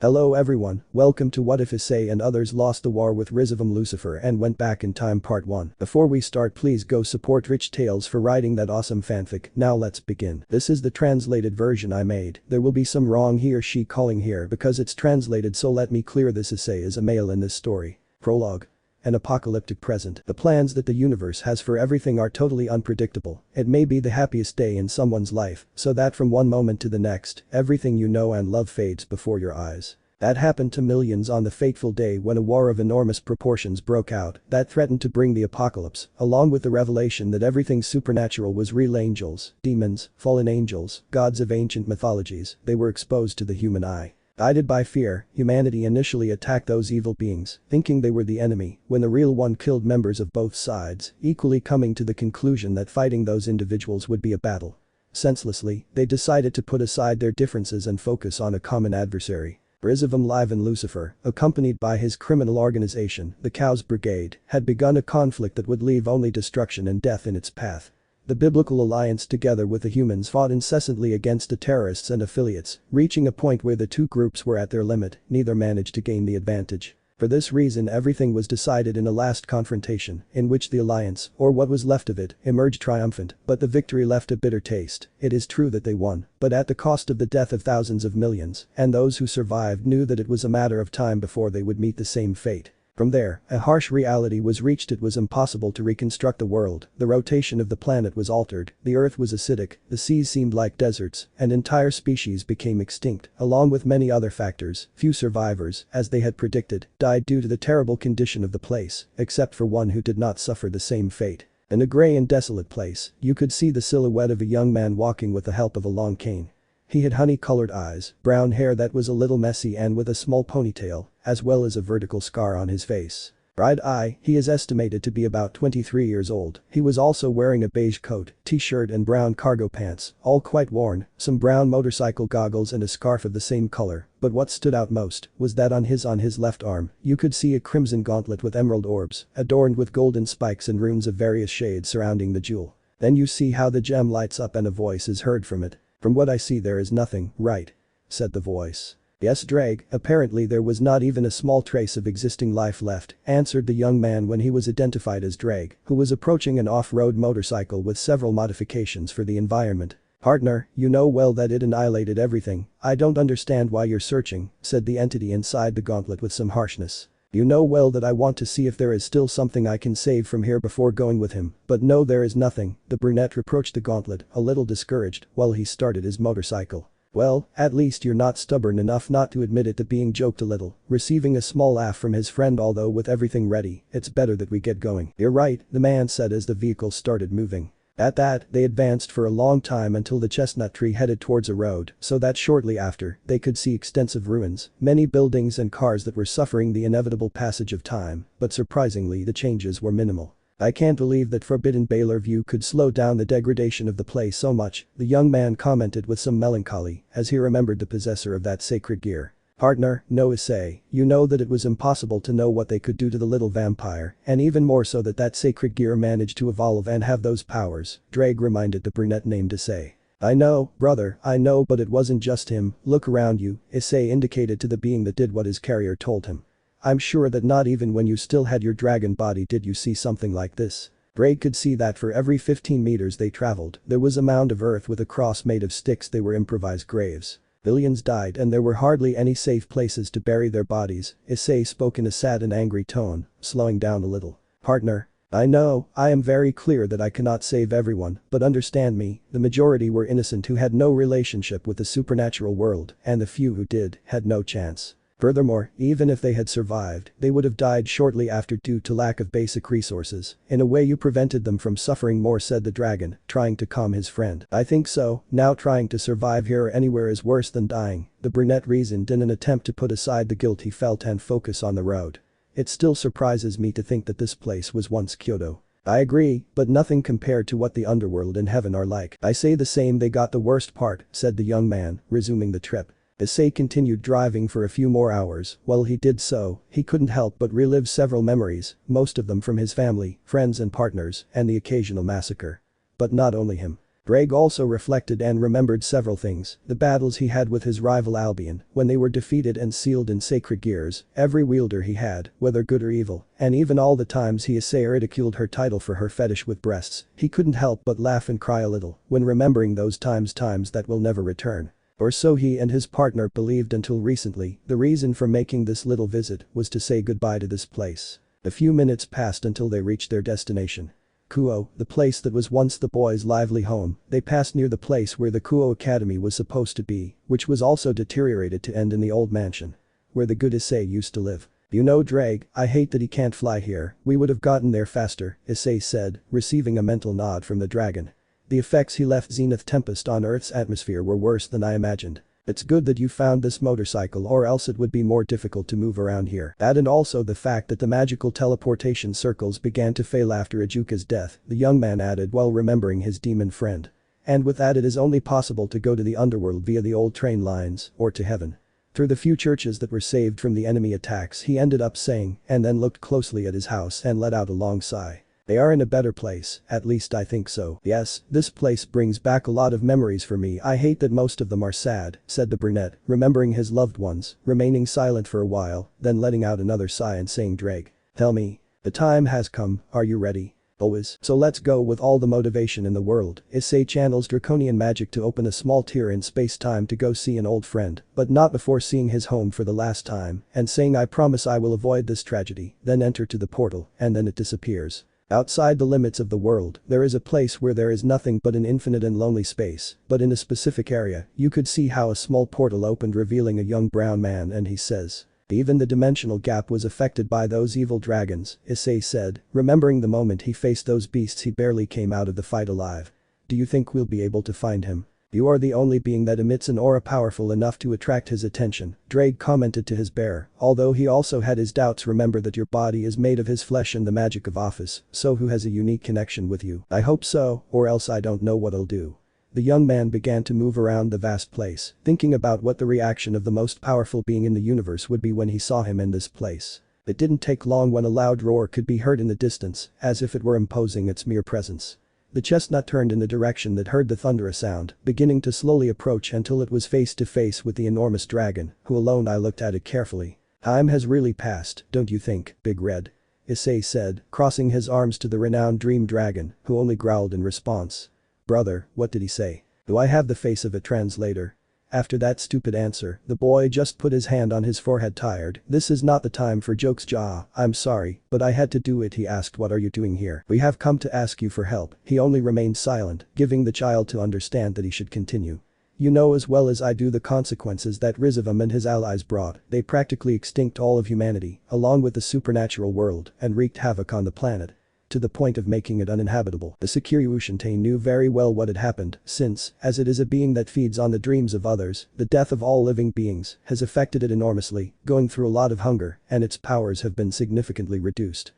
Hello everyone, welcome to whatifissei and others lost the war with Rizevim Lucifer and went back in time part 1. Before we start, please go support RichTales for writing that awesome fanfic. Now let's begin. This is the translated version I made. There will be some wrong he or she calling here because it's translated, so let me clear this. Issei is a male in this story. Prologue. An apocalyptic present. The plans that the universe has for everything are totally unpredictable. It may be the happiest day in someone's life, so that from one moment to the next, everything you know and love fades before your eyes. That happened to millions on the fateful day when a war of enormous proportions broke out that threatened to bring the apocalypse, along with the revelation that everything supernatural was real. Angels, demons, fallen angels, gods of ancient mythologies, they were exposed to the human eye. Guided by fear, humanity initially attacked those evil beings, thinking they were the enemy, when the real one killed members of both sides, equally coming to the conclusion that fighting those individuals would be a battle. Senselessly, they decided to put aside their differences and focus on a common adversary. Rizevim Lucifer, accompanied by his criminal organization, the Chaos Brigade, had begun a conflict that would leave only destruction and death in its path. The biblical alliance together with the humans fought incessantly against the terrorists and affiliates, reaching a point where the two groups were at their limit, neither managed to gain the advantage. For this reason, everything was decided in a last confrontation, in which the alliance, or what was left of it, emerged triumphant, but the victory left a bitter taste. It is true that they won, but at the cost of the death of thousands of millions, and those who survived knew that it was a matter of time before they would meet the same fate. From there, a harsh reality was reached. It was impossible to reconstruct the world, the rotation of the planet was altered, the earth was acidic, the seas seemed like deserts, and entire species became extinct, along with many other factors. Few survivors, as they had predicted, died due to the terrible condition of the place, except for one who did not suffer the same fate. In a grey and desolate place, you could see the silhouette of a young man walking with the help of a long cane. He had honey-colored eyes, brown hair that was a little messy and with a small ponytail, as well as a vertical scar on his face. Bright eye, he is estimated to be about 23 years old. He was also wearing a beige coat, t-shirt and brown cargo pants, all quite worn, some brown motorcycle goggles and a scarf of the same color, but what stood out most was that on his left arm, you could see a crimson gauntlet with emerald orbs, adorned with golden spikes and runes of various shades surrounding the jewel. Then you see how the gem lights up and a voice is heard from it. "From what I see, there is nothing, right?" said the voice. "Yes, Drake, apparently there was not even a small trace of existing life left," answered the young man when he was identified as Drake, who was approaching an off-road motorcycle with several modifications for the environment. "Partner, you know well that it annihilated everything. I don't understand why you're searching," said the entity inside the gauntlet with some harshness. "You know well that I want to see if there is still something I can save from here before going with him, but no, there is nothing," the brunette reproached the gauntlet, a little discouraged, while he started his motorcycle. "Well, at least you're not stubborn enough not to admit it," being joked a little, receiving a small laugh from his friend. "Although with everything ready, it's better that we get going." "You're right," the man said as the vehicle started moving. At that, they advanced for a long time until the chestnut tree headed towards a road, so that shortly after, they could see extensive ruins, many buildings and cars that were suffering the inevitable passage of time, but surprisingly the changes were minimal. "I can't believe that forbidden Baylor view could slow down the degradation of the place so much," the young man commented with some melancholy, as he remembered the possessor of that sacred gear. "Partner, no Issei, you know that it was impossible to know what they could do to the little vampire, and even more so that sacred gear managed to evolve and have those powers," Drake reminded the brunette named Issei. "I know, brother, I know, but it wasn't just him. Look around you," Issei indicated to the being that did what his carrier told him. "I'm sure that not even when you still had your dragon body did you see something like this." Drake could see that for every 15 meters they traveled, there was a mound of earth with a cross made of sticks. They were improvised graves. Billions died and there were hardly any safe places to bury their bodies, Issei spoke in a sad and angry tone, slowing down a little. "Partner, I know, I am very clear that I cannot save everyone, but understand me, the majority were innocent who had no relationship with the supernatural world, and the few who did, had no chance. Furthermore, even if they had survived, they would have died shortly after due to lack of basic resources. In a way you prevented them from suffering more," said the dragon, trying to calm his friend. "I think so, now trying to survive here or anywhere is worse than dying," the brunette reasoned in an attempt to put aside the guilt he felt and focus on the road. "It still surprises me to think that this place was once Hyōdō. I agree, but nothing compared to what the underworld and heaven are like." "I say the same, they got the worst part," said the young man, resuming the trip. Issei continued driving for a few more hours. While he did so, he couldn't help but relive several memories, most of them from his family, friends and partners, and the occasional massacre. But not only him. Drake also reflected and remembered several things, the battles he had with his rival Albion, when they were defeated and sealed in sacred gears, every wielder he had, whether good or evil, and even all the times he Issei ridiculed her title for her fetish with breasts. He couldn't help but laugh and cry a little when remembering those times that will never return. Or so he and his partner believed until recently. The reason for making this little visit was to say goodbye to this place. A few minutes passed until they reached their destination. Kuo, the place that was once the boys' lively home. They passed near the place where the Kuo Academy was supposed to be, which was also deteriorated to end in the old mansion where the good Issei used to live. You know Drake, I hate that he can't fly here, we would have gotten there faster, Issei said, receiving a mental nod from the dragon. The effects he left Zenith Tempest on Earth's atmosphere were worse than I imagined. It's good that you found this motorcycle or else it would be more difficult to move around here. That and also the fact that the magical teleportation circles began to fail after Ajuka's death, the young man added while remembering his demon friend. And with that it is only possible to go to the underworld via the old train lines, or to heaven. Through the few churches that were saved from the enemy attacks he ended up saying, and then looked closely at his house and let out a long sigh. They are in a better place, at least I think so. Yes, this place brings back a lot of memories for me. I hate that most of them are sad, said the brunette, remembering his loved ones, remaining silent for a while, then letting out another sigh and saying Drake. Tell me. The time has come, are you ready? Always. So let's go with all the motivation in the world. Issei channels draconian magic to open a small tear in space-time to go see an old friend, but not before seeing his home for the last time, and saying I promise I will avoid this tragedy, then enter to the portal, and then it disappears. Outside the limits of the world, there is a place where there is nothing but an infinite and lonely space, but in a specific area, you could see how a small portal opened revealing a young brown man and he says. Even the dimensional gap was affected by those evil dragons, Issei said, remembering the moment he faced those beasts he barely came out of the fight alive. Do you think we'll be able to find him? You are the only being that emits an aura powerful enough to attract his attention, Drake commented to his bearer, although he also had his doubts. Remember that your body is made of his flesh and the magic of office, so who has a unique connection with you? I hope so, or else I don't know what I'll do. The young man began to move around the vast place, thinking about what the reaction of the most powerful being in the universe would be when he saw him in this place. It didn't take long when a loud roar could be heard in the distance, as if it were imposing its mere presence. The chestnut turned in the direction that heard the thunderous sound, beginning to slowly approach until it was face to face with the enormous dragon, who alone I looked at it carefully. Time has really passed, don't you think, Big Red? Issei said, crossing his arms to the renowned dream dragon, who only growled in response. Brother, what did he say? Do I have the face of a translator? After that stupid answer, the boy just put his hand on his forehead tired. This is not the time for jokes Ja, I'm sorry, but I had to do it. He asked what are you doing here? We have come to ask you for help. He only remained silent, giving the child to understand that he should continue. You know as well as I do the consequences that Rizevim and his allies brought. They practically extinct all of humanity, along with the supernatural world, and wreaked havoc on the planet. To the point of making it uninhabitable. The Sekiryuutei knew very well what had happened, since, as it is a being that feeds on the dreams of others, the death of all living beings has affected it enormously, going through a lot of hunger, and its powers have been significantly reduced.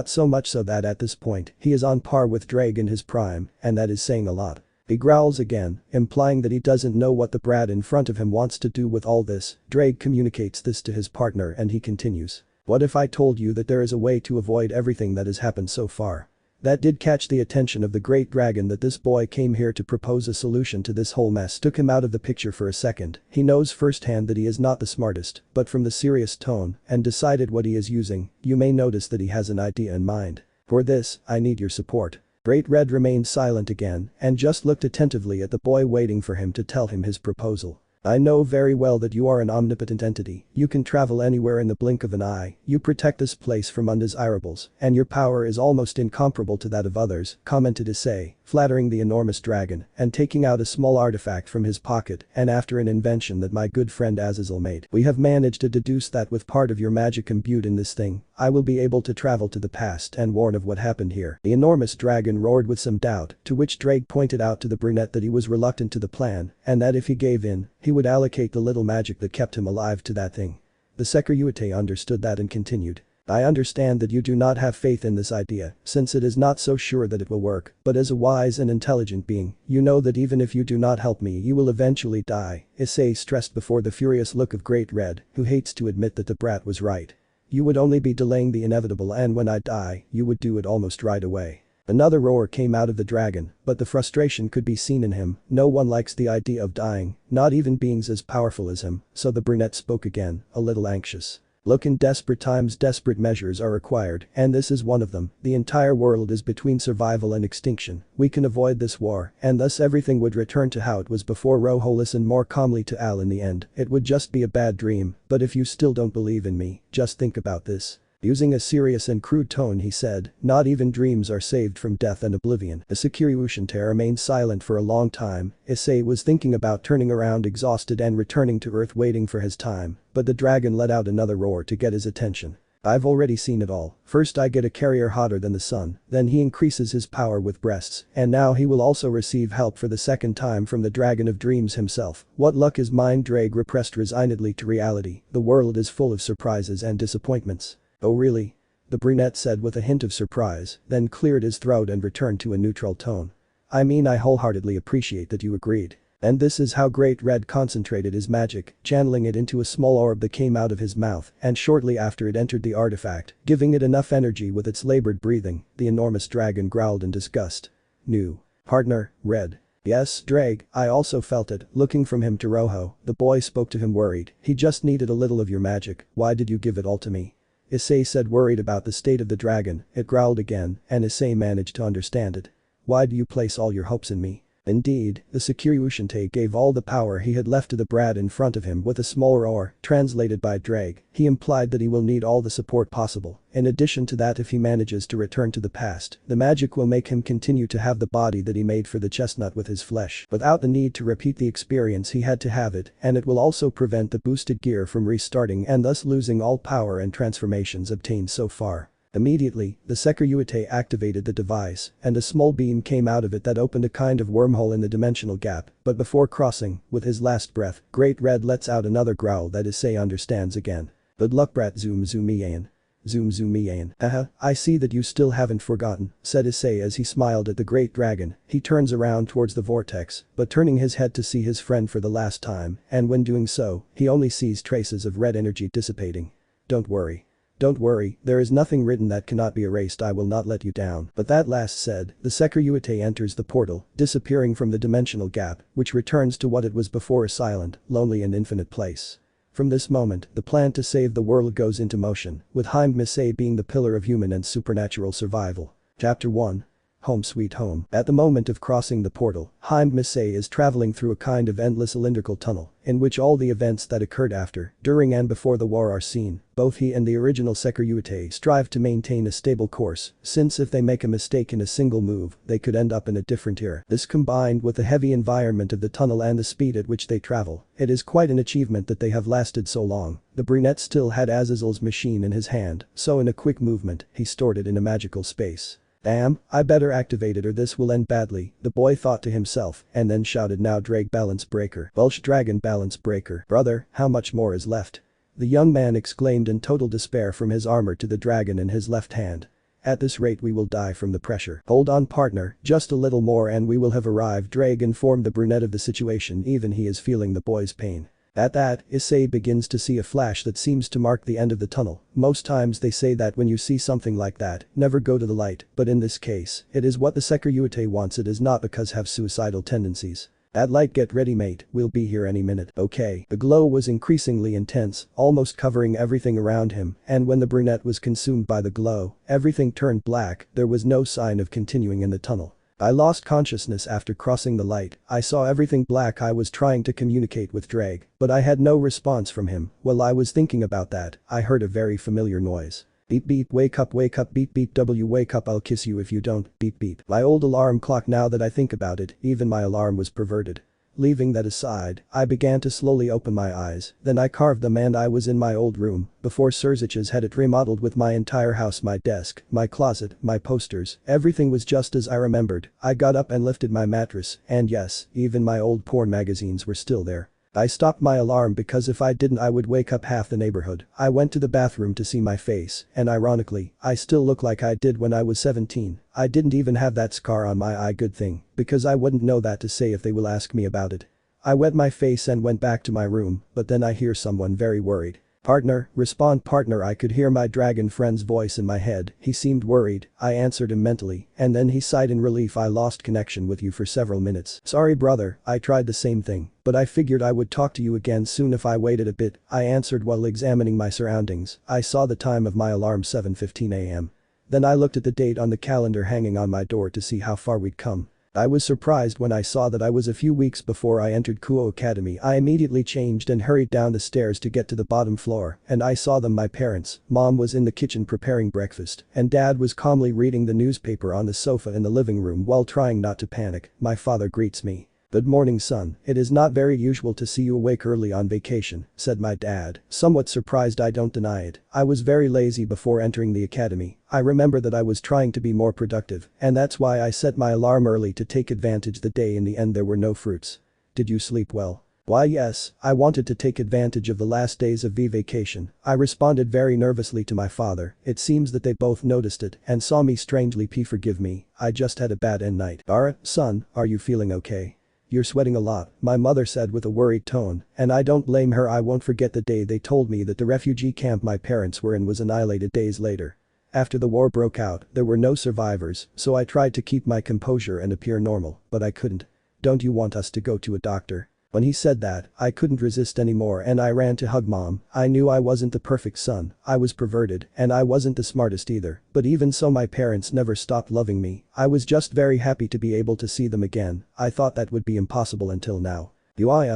So much so that at this point, he is on par with Drake in his prime, and that is saying a lot. He growls again, implying that he doesn't know what the brat in front of him wants to do with all this. Drake communicates this to his partner and he continues. What if I told you that there is a way to avoid everything that has happened so far? That did catch the attention of the great dragon that this boy came here to propose a solution to this whole mess took him out of the picture for a second. He knows firsthand that he is not the smartest, but from the serious tone and decided what he is using, you may notice that he has an idea in mind. For this, I need your support. Great Red remained silent again and just looked attentively at the boy waiting for him to tell him his proposal. I know very well that you are an omnipotent entity, you can travel anywhere in the blink of an eye, you protect this place from undesirables, and your power is almost incomparable to that of others, commented Issei, flattering the enormous dragon, and taking out a small artifact from his pocket, and after an invention that my good friend Azazel made. We have managed to deduce that with part of your magic imbued in this thing, I will be able to travel to the past and warn of what happened here. The enormous dragon roared with some doubt, to which Drake pointed out to the brunette that he was reluctant to the plan, and that if he gave in, he would allocate the little magic that kept him alive to that thing. The Sekiryuutei understood that and continued. I understand that you do not have faith in this idea, since it is not so sure that it will work, but as a wise and intelligent being, you know that even if you do not help me you will eventually die, Issei stressed before the furious look of Great Red, who hates to admit that the brat was right. You would only be delaying the inevitable and when I die, you would do it almost right away. Another roar came out of the dragon, but the frustration could be seen in him. No one likes the idea of dying, not even beings as powerful as him, so the brunette spoke again, a little anxious. Look, in desperate times desperate measures are required, and this is one of them. The entire world is between survival and extinction. We can avoid this war, and thus everything would return to how it was before. Rojo listened more calmly to Al. In the end, it would just be a bad dream, but if you still don't believe in me, just think about this. Using a serious and crude tone he said, not even dreams are saved from death and oblivion. The Sekiryuutei remained silent for a long time. Issei was thinking about turning around exhausted and returning to Earth, waiting for his time, but the dragon let out another roar to get his attention. I've already seen it all. First I get a carrier hotter than the sun, then he increases his power with breasts, and now he will also receive help for the second time from the dragon of dreams himself. What luck is mine. Drake repressed resignedly to reality. The world is full of surprises and disappointments. Oh really? The brunette said with a hint of surprise, then cleared his throat and returned to a neutral tone. I mean, I wholeheartedly appreciate that you agreed. And this is how Great Red concentrated his magic, channeling it into a small orb that came out of his mouth, and shortly after it entered the artifact, giving it enough energy with its labored breathing. The enormous dragon growled in disgust. New partner, Red. Yes, Drake, I also felt it. Looking from him to Rojo, the boy spoke to him worried. He just needed a little of your magic. Why did you give it all to me? Issei said, worried about the state of the dragon. It growled again, and Issei managed to understand it. Why do you place all your hopes in me? Indeed, the Sekiryuutei gave all the power he had left to the brat in front of him with a small roar. Translated by Drake, he implied that he will need all the support possible. In addition to that, if he manages to return to the past, the magic will make him continue to have the body that he made for the chestnut with his flesh, without the need to repeat the experience. He had to have it, and it will also prevent the boosted gear from restarting and thus losing all power and transformations obtained so far. Immediately, the Sekiryuutei activated the device, and a small beam came out of it that opened a kind of wormhole in the dimensional gap, but before crossing, with his last breath, Great Red lets out another growl that Issei understands again. Good luck, brat. Zoom Ian. Zoom Ian. Haha, I see that you still haven't forgotten, said Issei as he smiled at the great dragon. He turns around towards the vortex, but turning his head to see his friend for the last time, and when doing so, he only sees traces of red energy dissipating. Don't worry. Don't worry, there is nothing written that cannot be erased. I will not let you down. But that last said, the Sekiryuutei enters the portal, disappearing from the dimensional gap, which returns to what it was before, a silent, lonely and infinite place. From this moment, the plan to save the world goes into motion, with Carmesí being the pillar of human and supernatural survival. Chapter 1. Home Sweet Home. At the moment of crossing the portal, Carmesí is traveling through a kind of endless cylindrical tunnel, in which all the events that occurred after, during and before the war are seen. Both he and the original Sekiryuutei strive to maintain a stable course, since if they make a mistake in a single move, they could end up in a different era. This combined with the heavy environment of the tunnel and the speed at which they travel, it is quite an achievement that they have lasted so long. The brunette still had Azazel's machine in his hand, so in a quick movement, he stored it in a magical space. Damn, I better activate it or this will end badly, the boy thought to himself, and then shouted, now Drake balance breaker. Welsh dragon balance breaker. Brother, how much more is left? The young man exclaimed in total despair, from his armor to the dragon in his left hand. At this rate we will die from the pressure. Hold on partner, just a little more and we will have arrived. Drake informed the brunette of the situation. Even he is feeling the boy's pain. At that, Issei begins to see a flash that seems to mark the end of the tunnel. Most times they say that when you see something like that, never go to the light, but in this case, it is what the Sekiryuutei wants. It is not because have suicidal tendencies. That light, get ready mate, we'll be here any minute. Okay. The glow was increasingly intense, almost covering everything around him, and when the brunette was consumed by the glow, everything turned black. There was no sign of continuing in the tunnel. I lost consciousness after crossing the light. I saw everything black. I was trying to communicate with Drake, but I had no response from him. While I was thinking about that, I heard a very familiar noise. Beep beep, wake up, beep beep, W wake up, I'll kiss you if you don't, beep beep. My old alarm clock. Now that I think about it, even my alarm was perverted. Leaving that aside, I began to slowly open my eyes, then I carved them and I was in my old room, before Serziches had it remodeled with my entire house, my desk, my closet, my posters, everything was just as I remembered. I got up and lifted my mattress, and yes, even my old porn magazines were still there. I stopped my alarm because if I didn't I would wake up half the neighborhood. I went to the bathroom to see my face, and ironically, I still look like I did when I was 17. I didn't even have that scar on my eye, good thing, because I wouldn't know that to say if they will ask me about it. I wet my face and went back to my room, but then I hear someone very worried. Partner, respond partner. I could hear my dragon friend's voice in my head. He seemed worried. I answered him mentally, and then he sighed in relief. I lost connection with you for several minutes. Sorry brother, I tried the same thing, but I figured I would talk to you again soon if I waited a bit, I answered while examining my surroundings. I saw the time of my alarm 7:15 a.m. Then I looked at the date on the calendar hanging on my door to see how far we'd come. I was surprised when I saw that I was a few weeks before I entered Kuo Academy. I immediately changed and hurried down the stairs to get to the bottom floor, and I saw them. My parents, mom was in the kitchen preparing breakfast, and dad was calmly reading the newspaper on the sofa in the living room while trying not to panic. My father greets me. Good morning son, it is not very usual to see you awake early on vacation, said my dad, somewhat surprised. I don't deny it, I was very lazy before entering the academy. I remember that I was trying to be more productive, and that's why I set my alarm early to take advantage the day. In the end there were no fruits. Did you sleep well? Why yes, I wanted to take advantage of the last days of vacation, I responded very nervously to my father. It seems that they both noticed it and saw me strangely. Forgive me, I just had a bad night. Son, are you feeling okay? You're sweating a lot, my mother said with a worried tone, and I don't blame her. I won't forget the day they told me that the refugee camp my parents were in was annihilated days later. After the war broke out, there were no survivors, so I tried to keep my composure and appear normal, but I couldn't. Don't you want us to go to a doctor? When he said that, I couldn't resist anymore and I ran to hug mom. I knew I wasn't the perfect son, I was perverted, and I wasn't the smartest either, but even so my parents never stopped loving me. I was just very happy to be able to see them again. I thought that would be impossible until now.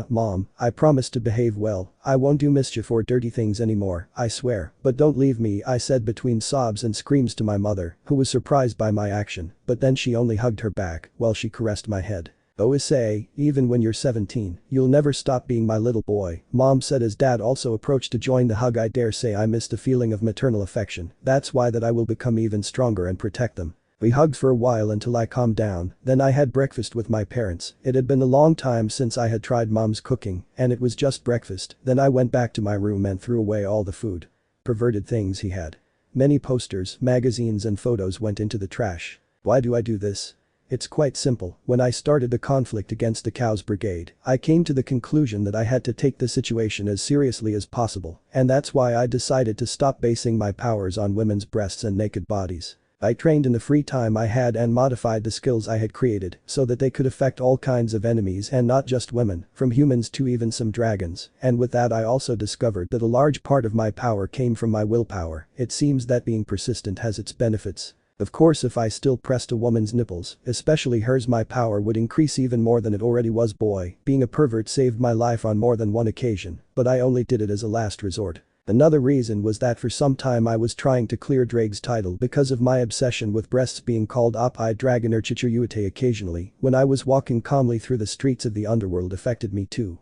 Mom, I promise to behave well, I won't do mischief or dirty things anymore, I swear, but don't leave me, I said between sobs and screams to my mother, who was surprised by my action, but then she only hugged her back while she caressed my head. Issei, even when you're 17, you'll never stop being my little boy, mom said as dad also approached to join the hug. I dare say I missed the feeling of maternal affection, that's why that I will become even stronger and protect them. We hugged for a while until I calmed down, then I had breakfast with my parents. It had been a long time since I had tried mom's cooking, and it was just breakfast. Then I went back to my room and threw away all the food. Perverted things he had. Many posters, magazines and photos went into the trash. Why do I do this? It's quite simple. When I started the conflict against the Cows Brigade, I came to the conclusion that I had to take the situation as seriously as possible, and that's why I decided to stop basing my powers on women's breasts and naked bodies. I trained in the free time I had and modified the skills I had created so that they could affect all kinds of enemies and not just women, from humans to even some dragons, and with that I also discovered that a large part of my power came from my willpower. It seems that being persistent has its benefits. Of course if I still pressed a woman's nipples, especially hers, my power would increase even more than it already was. Being a pervert saved my life on more than one occasion, but I only did it as a last resort. Another reason was that for some time I was trying to clear Drake's title because of my obsession with breasts. Being called op-eyed dragon or Sekiryuutei occasionally when I was walking calmly through the streets of the underworld affected me too.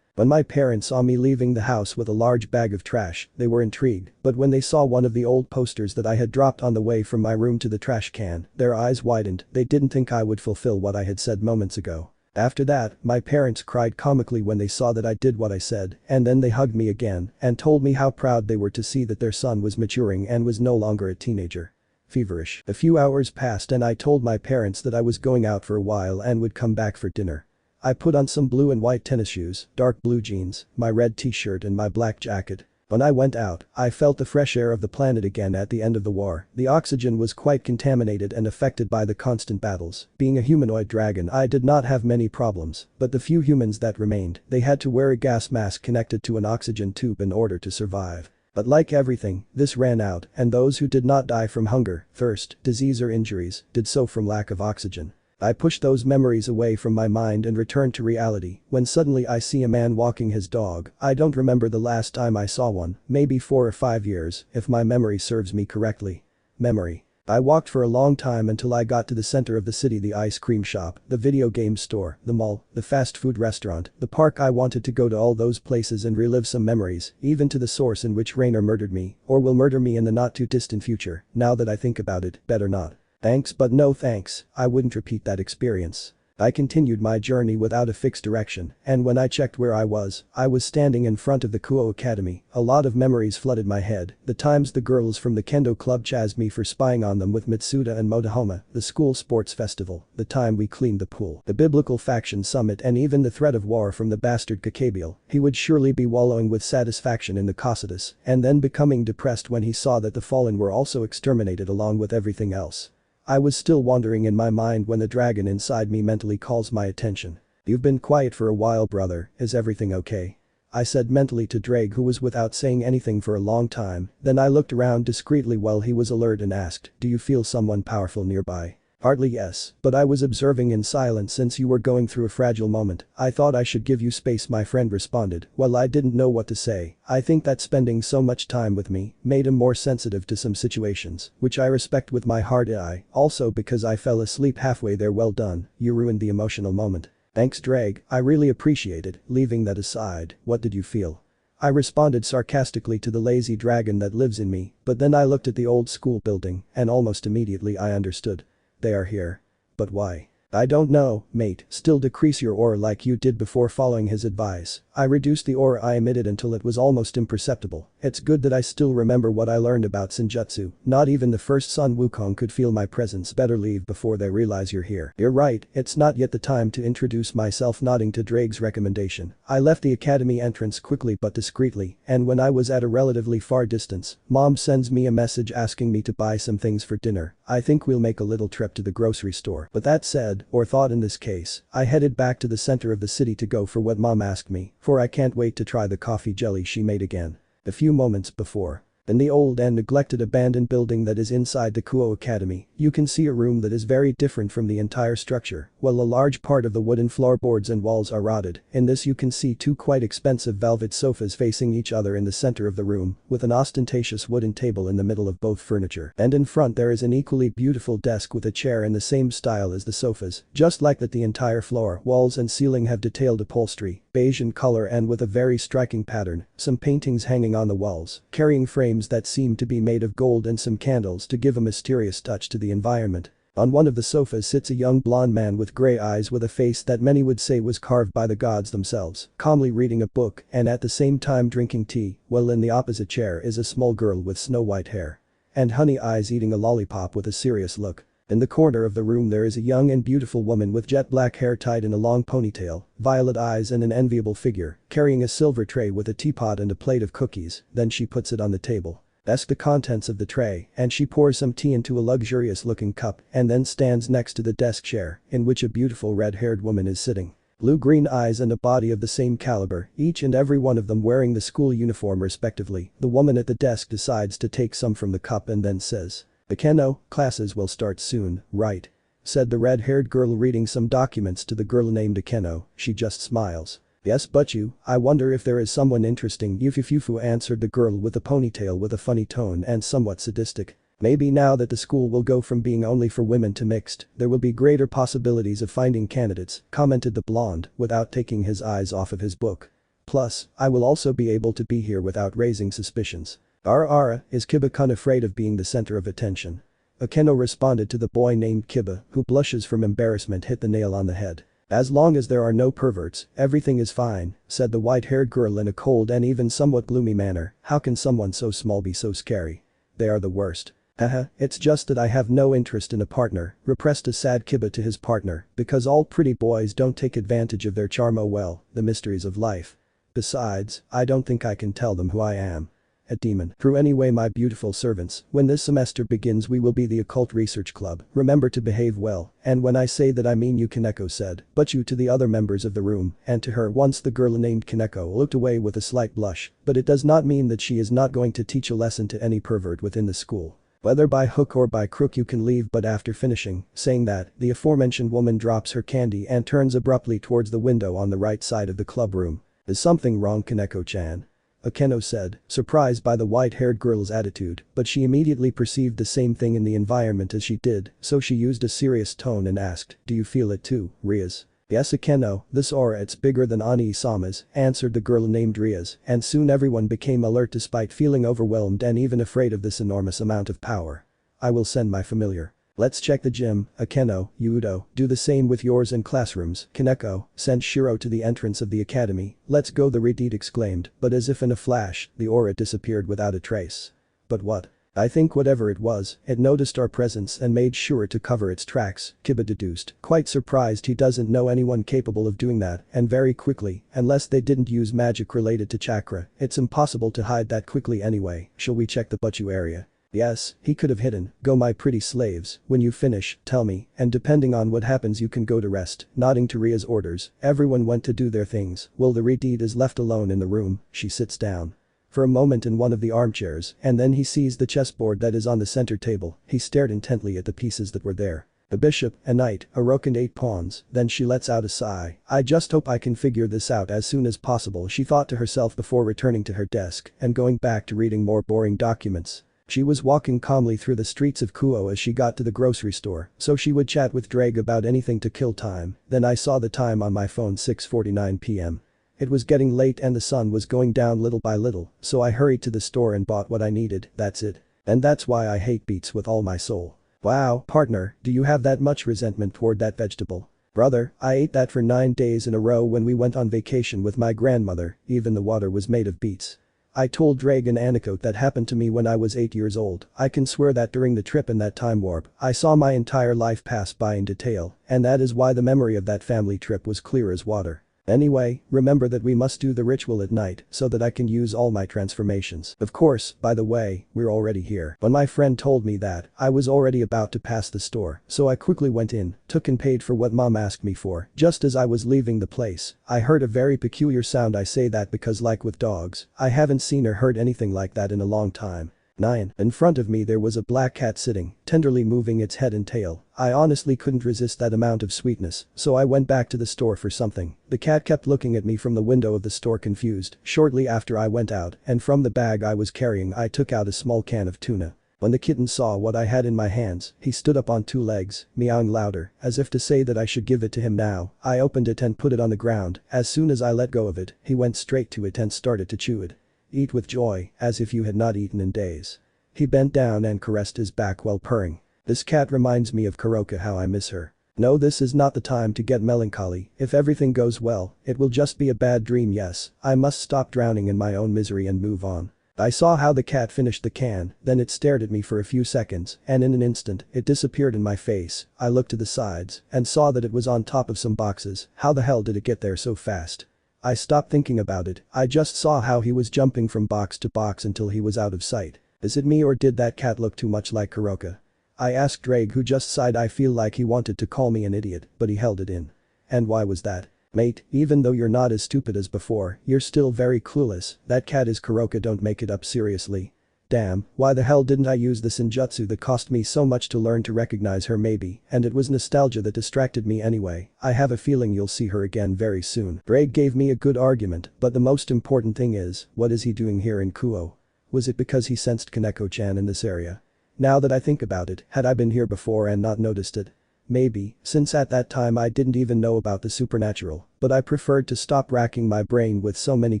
When my parents saw me leaving the house with a large bag of trash, they were intrigued, but when they saw one of the old posters that I had dropped on the way from my room to the trash can, their eyes widened. They didn't think I would fulfill what I had said moments ago. After that, my parents cried comically when they saw that I did what I said, and then they hugged me again and told me how proud they were to see that their son was maturing and was no longer a teenager. Feverish. A few hours passed and I told my parents that I was going out for a while and would come back for dinner. I put on some blue and white tennis shoes, dark blue jeans, my red t-shirt and my black jacket. When I went out, I felt the fresh air of the planet again. At the end of the war, the oxygen was quite contaminated and affected by the constant battles. Being a humanoid dragon, I did not have many problems, but the few humans that remained, they had to wear a gas mask connected to an oxygen tube in order to survive. But like everything, this ran out, and those who did not die from hunger, thirst, disease or injuries, did so from lack of oxygen. I pushed those memories away from my mind and returned to reality when suddenly I see a man walking his dog. I don't remember the last time I saw one, maybe 4 or 5 years, if my memory serves me correctly. Memory. I walked for a long time until I got to the center of the city, the ice cream shop, the video game store, the mall, the fast food restaurant, the park. I wanted to go to all those places and relive some memories, even to the source in which Rainer murdered me, or will murder me in the not too distant future. Now that I think about it, better not. Thanks but no thanks, I wouldn't repeat that experience. I continued my journey without a fixed direction, and when I checked where I was standing in front of the Kuo Academy. A lot of memories flooded my head, the times the girls from the Kendo club chased me for spying on them with Mitsuda and Motohama, the school sports festival, the time we cleaned the pool, the biblical faction summit and even the threat of war from the bastard Kakabiel. He would surely be wallowing with satisfaction in the Cocytus, and then becoming depressed when he saw that the fallen were also exterminated along with everything else. I was still wandering in my mind when the dragon inside me mentally calls my attention. "You've been quiet for a while, brother, is everything okay?" I said mentally to Drake, who was without saying anything for a long time. Then I looked around discreetly while he was alert and asked, "Do you feel someone powerful nearby?" "Partly yes, but I was observing in silence since you were going through a fragile moment. I thought I should give you space," my friend responded. Well, I didn't know what to say. I think that spending so much time with me made him more sensitive to some situations, which I respect with my heart. Also because I fell asleep halfway there. Well done, you ruined the emotional moment. Thanks, Drake, I really appreciate it. Leaving that aside, what did you feel? I responded sarcastically to the lazy dragon that lives in me, but then I looked at the old school building and almost immediately I understood. They are here. But why? I don't know, mate. Still decrease your aura like you did before following his advice. I reduced the aura I emitted until it was almost imperceptible. It's good that I still remember what I learned about Senjutsu. Not even the first Sun Wukong could feel my presence. Better leave before they realize you're here. You're right, it's not yet the time to introduce myself. Nodding to Drake's recommendation, I left the academy entrance quickly but discreetly, and when I was at a relatively far distance, Mom sends me a message asking me to buy some things for dinner. I think we'll make a little trip to the grocery store. But that said, or thought in this case, I headed back to the center of the city to go for what Mom asked me, for I can't wait to try the coffee jelly she made again. A few moments before. In the old and neglected abandoned building that is inside the Kuo Academy, you can see a room that is very different from the entire structure. While a large part of the wooden floorboards and walls are rotted, in this you can see two quite expensive velvet sofas facing each other in the center of the room, with an ostentatious wooden table in the middle of both furniture. And in front there is an equally beautiful desk with a chair in the same style as the sofas. Just like that, the entire floor, walls and ceiling have detailed upholstery, beige in color and with a very striking pattern, some paintings hanging on the walls, carrying frames that seem to be made of gold and some candles to give a mysterious touch to the environment. On one of the sofas sits a young blonde man with gray eyes with a face that many would say was carved by the gods themselves, calmly reading a book and at the same time drinking tea, while in the opposite chair is a small girl with snow white hair and honey eyes eating a lollipop with a serious look. In the corner of the room there is a young and beautiful woman with jet black hair tied in a long ponytail, violet eyes and an enviable figure, carrying a silver tray with a teapot and a plate of cookies. Then she puts it on the table. That's the contents of the tray, and she pours some tea into a luxurious looking cup and then stands next to the desk chair, in which a beautiful red-haired woman is sitting. Blue-green eyes and a body of the same caliber, each and every one of them wearing the school uniform respectively. The woman at the desk decides to take some from the cup and then says, "Akeno, classes will start soon, right?" said the red-haired girl, reading some documents to the girl named Akeno. She just smiles. "Yes, but I wonder if there is someone interesting." Yufufufu answered the girl with the ponytail with a funny tone and somewhat sadistic. "Maybe now that the school will go from being only for women to mixed, there will be greater possibilities of finding candidates," commented the blonde without taking his eyes off of his book. "Plus, I will also be able to be here without raising suspicions." Ara, is Kiba-kun afraid of being the center of attention?" Akeno responded to the boy named Kiba, who blushes from embarrassment. Hit the nail on the head. "As long as there are no perverts, everything is fine," said the white-haired girl in a cold and even somewhat gloomy manner. "How can someone so small be so scary? They are the worst." "Haha, it's just that I have no interest in a partner," repressed a sad Kiba to his partner, "because all pretty boys don't take advantage of their charm. Oh well, the mysteries of life. Besides, I don't think I can tell them who I am. A demon. Through anyway, my beautiful servants, when this semester begins we will be the occult research club. Remember to behave well, and when I say that I mean you," Kaneko said, "but you," to the other members of the room, and to her. Once the girl named Kaneko looked away with a slight blush, but it does not mean that she is not going to teach a lesson to any pervert within the school. Whether by hook or by crook you can leave. But after finishing saying that, the aforementioned woman drops her candy and turns abruptly towards the window on the right side of the club room. "Is something wrong, Kaneko-chan?" Akeno said, surprised by the white-haired girl's attitude, but she immediately perceived the same thing in the environment as she did, so she used a serious tone and asked, "Do you feel it too, Riaz?" "Yes, Akeno, this aura, it's bigger than Ani-sama's," answered the girl named Riaz, and soon everyone became alert despite feeling overwhelmed and even afraid of this enormous amount of power. "I will send my familiar." Let's check the gym, Akeno, Hyōdō, do the same with yours in classrooms, Kaneko, sent Shiro to the entrance of the academy. Let's go, the Ridite exclaimed, but as if in a flash, the aura disappeared without a trace. But what? I think whatever it was, it noticed our presence and made sure to cover its tracks, Kiba deduced, quite surprised he doesn't know anyone capable of doing that, and very quickly, unless they didn't use magic related to chakra, it's impossible to hide that quickly anyway. Shall we check the Butchu area? Yes, he could have hidden. Go, my pretty slaves, when you finish, tell me, and depending on what happens you can go to rest. Nodding to Ria's orders, everyone went to do their things. Well, the Ridite is left alone in the room. She sits down for a moment in one of the armchairs, and then he sees the chessboard that is on the center table. He stared intently at the pieces that were there. A bishop, a knight, a rook and 8 pawns. Then she lets out a sigh. I just hope I can figure this out as soon as possible, she thought to herself before returning to her desk and going back to reading more boring documents. She was walking calmly through the streets of Kuo as she got to the grocery store, so she would chat with Drake about anything to kill time. Then I saw the time on my phone, 6:49 p.m. It was getting late and the sun was going down little by little, so I hurried to the store and bought what I needed. That's it. And that's why I hate beets with all my soul. Wow, partner, do you have that much resentment toward that vegetable? Brother, I ate that for 9 days in a row when we went on vacation with my grandmother. Even the water was made of beets. I told Drake an anecdote that happened to me when I was 8 years old. I can swear that during the trip in that time warp, I saw my entire life pass by in detail, and that is why the memory of that family trip was clear as water. Anyway, remember that we must do the ritual at night so that I can use all my transformations. Of course, by the way, we're already here. When my friend told me that, I was already about to pass the store, so I quickly went in, took and paid for what mom asked me for. Just as I was leaving the place, I heard a very peculiar sound. I say that because, like with dogs, I haven't seen or heard anything like that in a long time. 9. In front of me there was a black cat sitting, tenderly moving its head and tail. I honestly couldn't resist that amount of sweetness, so I went back to the store for something. The cat kept looking at me from the window of the store confused. Shortly after I went out, and from the bag I was carrying I took out a small can of tuna. When the kitten saw what I had in my hands, he stood up on 2 legs, meowing louder, as if to say that I should give it to him now. I opened it and put it on the ground. As soon as I let go of it, he went straight to it and started to chew it. Eat with joy, as if you had not eaten in days. He bent down and caressed his back while purring. This cat reminds me of Kuroka, how I miss her. No, this is not the time to get melancholy. If everything goes well, it will just be a bad dream. Yes, I must stop drowning in my own misery and move on. I saw how the cat finished the can, then it stared at me for a few seconds, and in an instant, it disappeared in my face. I looked to the sides and saw that it was on top of some boxes. How the hell did it get there so fast? I stopped thinking about it. I just saw how he was jumping from box to box until he was out of sight. Is it me or did that cat look too much like Kuroka? I asked Drake, who just sighed. I feel like he wanted to call me an idiot, but he held it in. And why was that? Mate, even though you're not as stupid as before, you're still very clueless. That cat is Kuroka, don't make it up seriously. Damn, why the hell didn't I use the senjutsu that cost me so much to learn to recognize her? Maybe, and it was nostalgia that distracted me anyway. I have a feeling you'll see her again very soon. Drake gave me a good argument, but the most important thing is, what is he doing here in Kuo? Was it because he sensed Kaneko-chan in this area? Now that I think about it, had I been here before and not noticed it? Maybe, since at that time I didn't even know about the supernatural, but I preferred to stop racking my brain with so many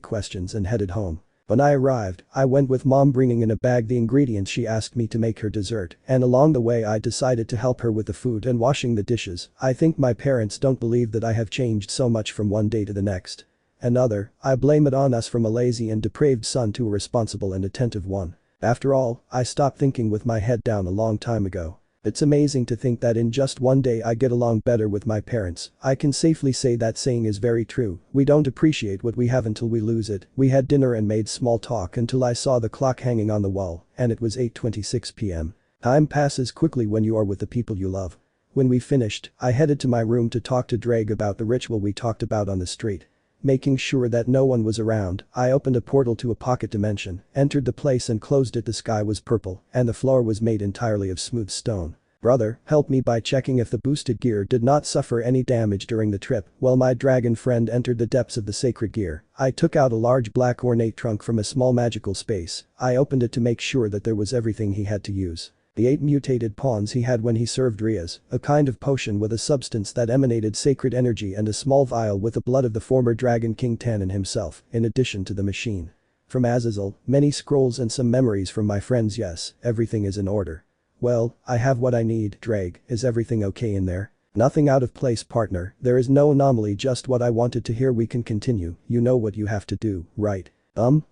questions and headed home. When I arrived, I went with mom, bringing in a bag the ingredients she asked me to make her dessert, and along the way I decided to help her with the food and washing the dishes. I think my parents don't believe that I have changed so much from one day to the next. Another, I blame it on us, from a lazy and depraved son to a responsible and attentive one. After all, I stopped thinking with my head down a long time ago. It's amazing to think that in just one day I get along better with my parents. I can safely say that saying is very true. We don't appreciate what we have until we lose it. We had dinner and made small talk until I saw the clock hanging on the wall, and it was 8:26 p.m. Time passes quickly when you are with the people you love. When we finished, I headed to my room to talk to Drake about the ritual we talked about on the street. Making sure that no one was around, I opened a portal to a pocket dimension, entered the place and closed it. The sky was purple, and the floor was made entirely of smooth stone. Brother, help me by checking if the boosted gear did not suffer any damage during the trip. While my dragon friend entered the depths of the sacred gear, I took out a large black ornate trunk from a small magical space. I opened it to make sure that there was everything he had to use. The 8 mutated pawns he had when he served Rias, a kind of potion with a substance that emanated sacred energy, and a small vial with the blood of the former Dragon King Tannen himself, in addition to the machine. From Azazel, many scrolls and some memories from my friends. Yes, everything is in order. Well, I have what I need, Drake, is everything okay in there? Nothing out of place, partner, there is no anomaly, just what I wanted to hear. We can continue, you know what you have to do, right?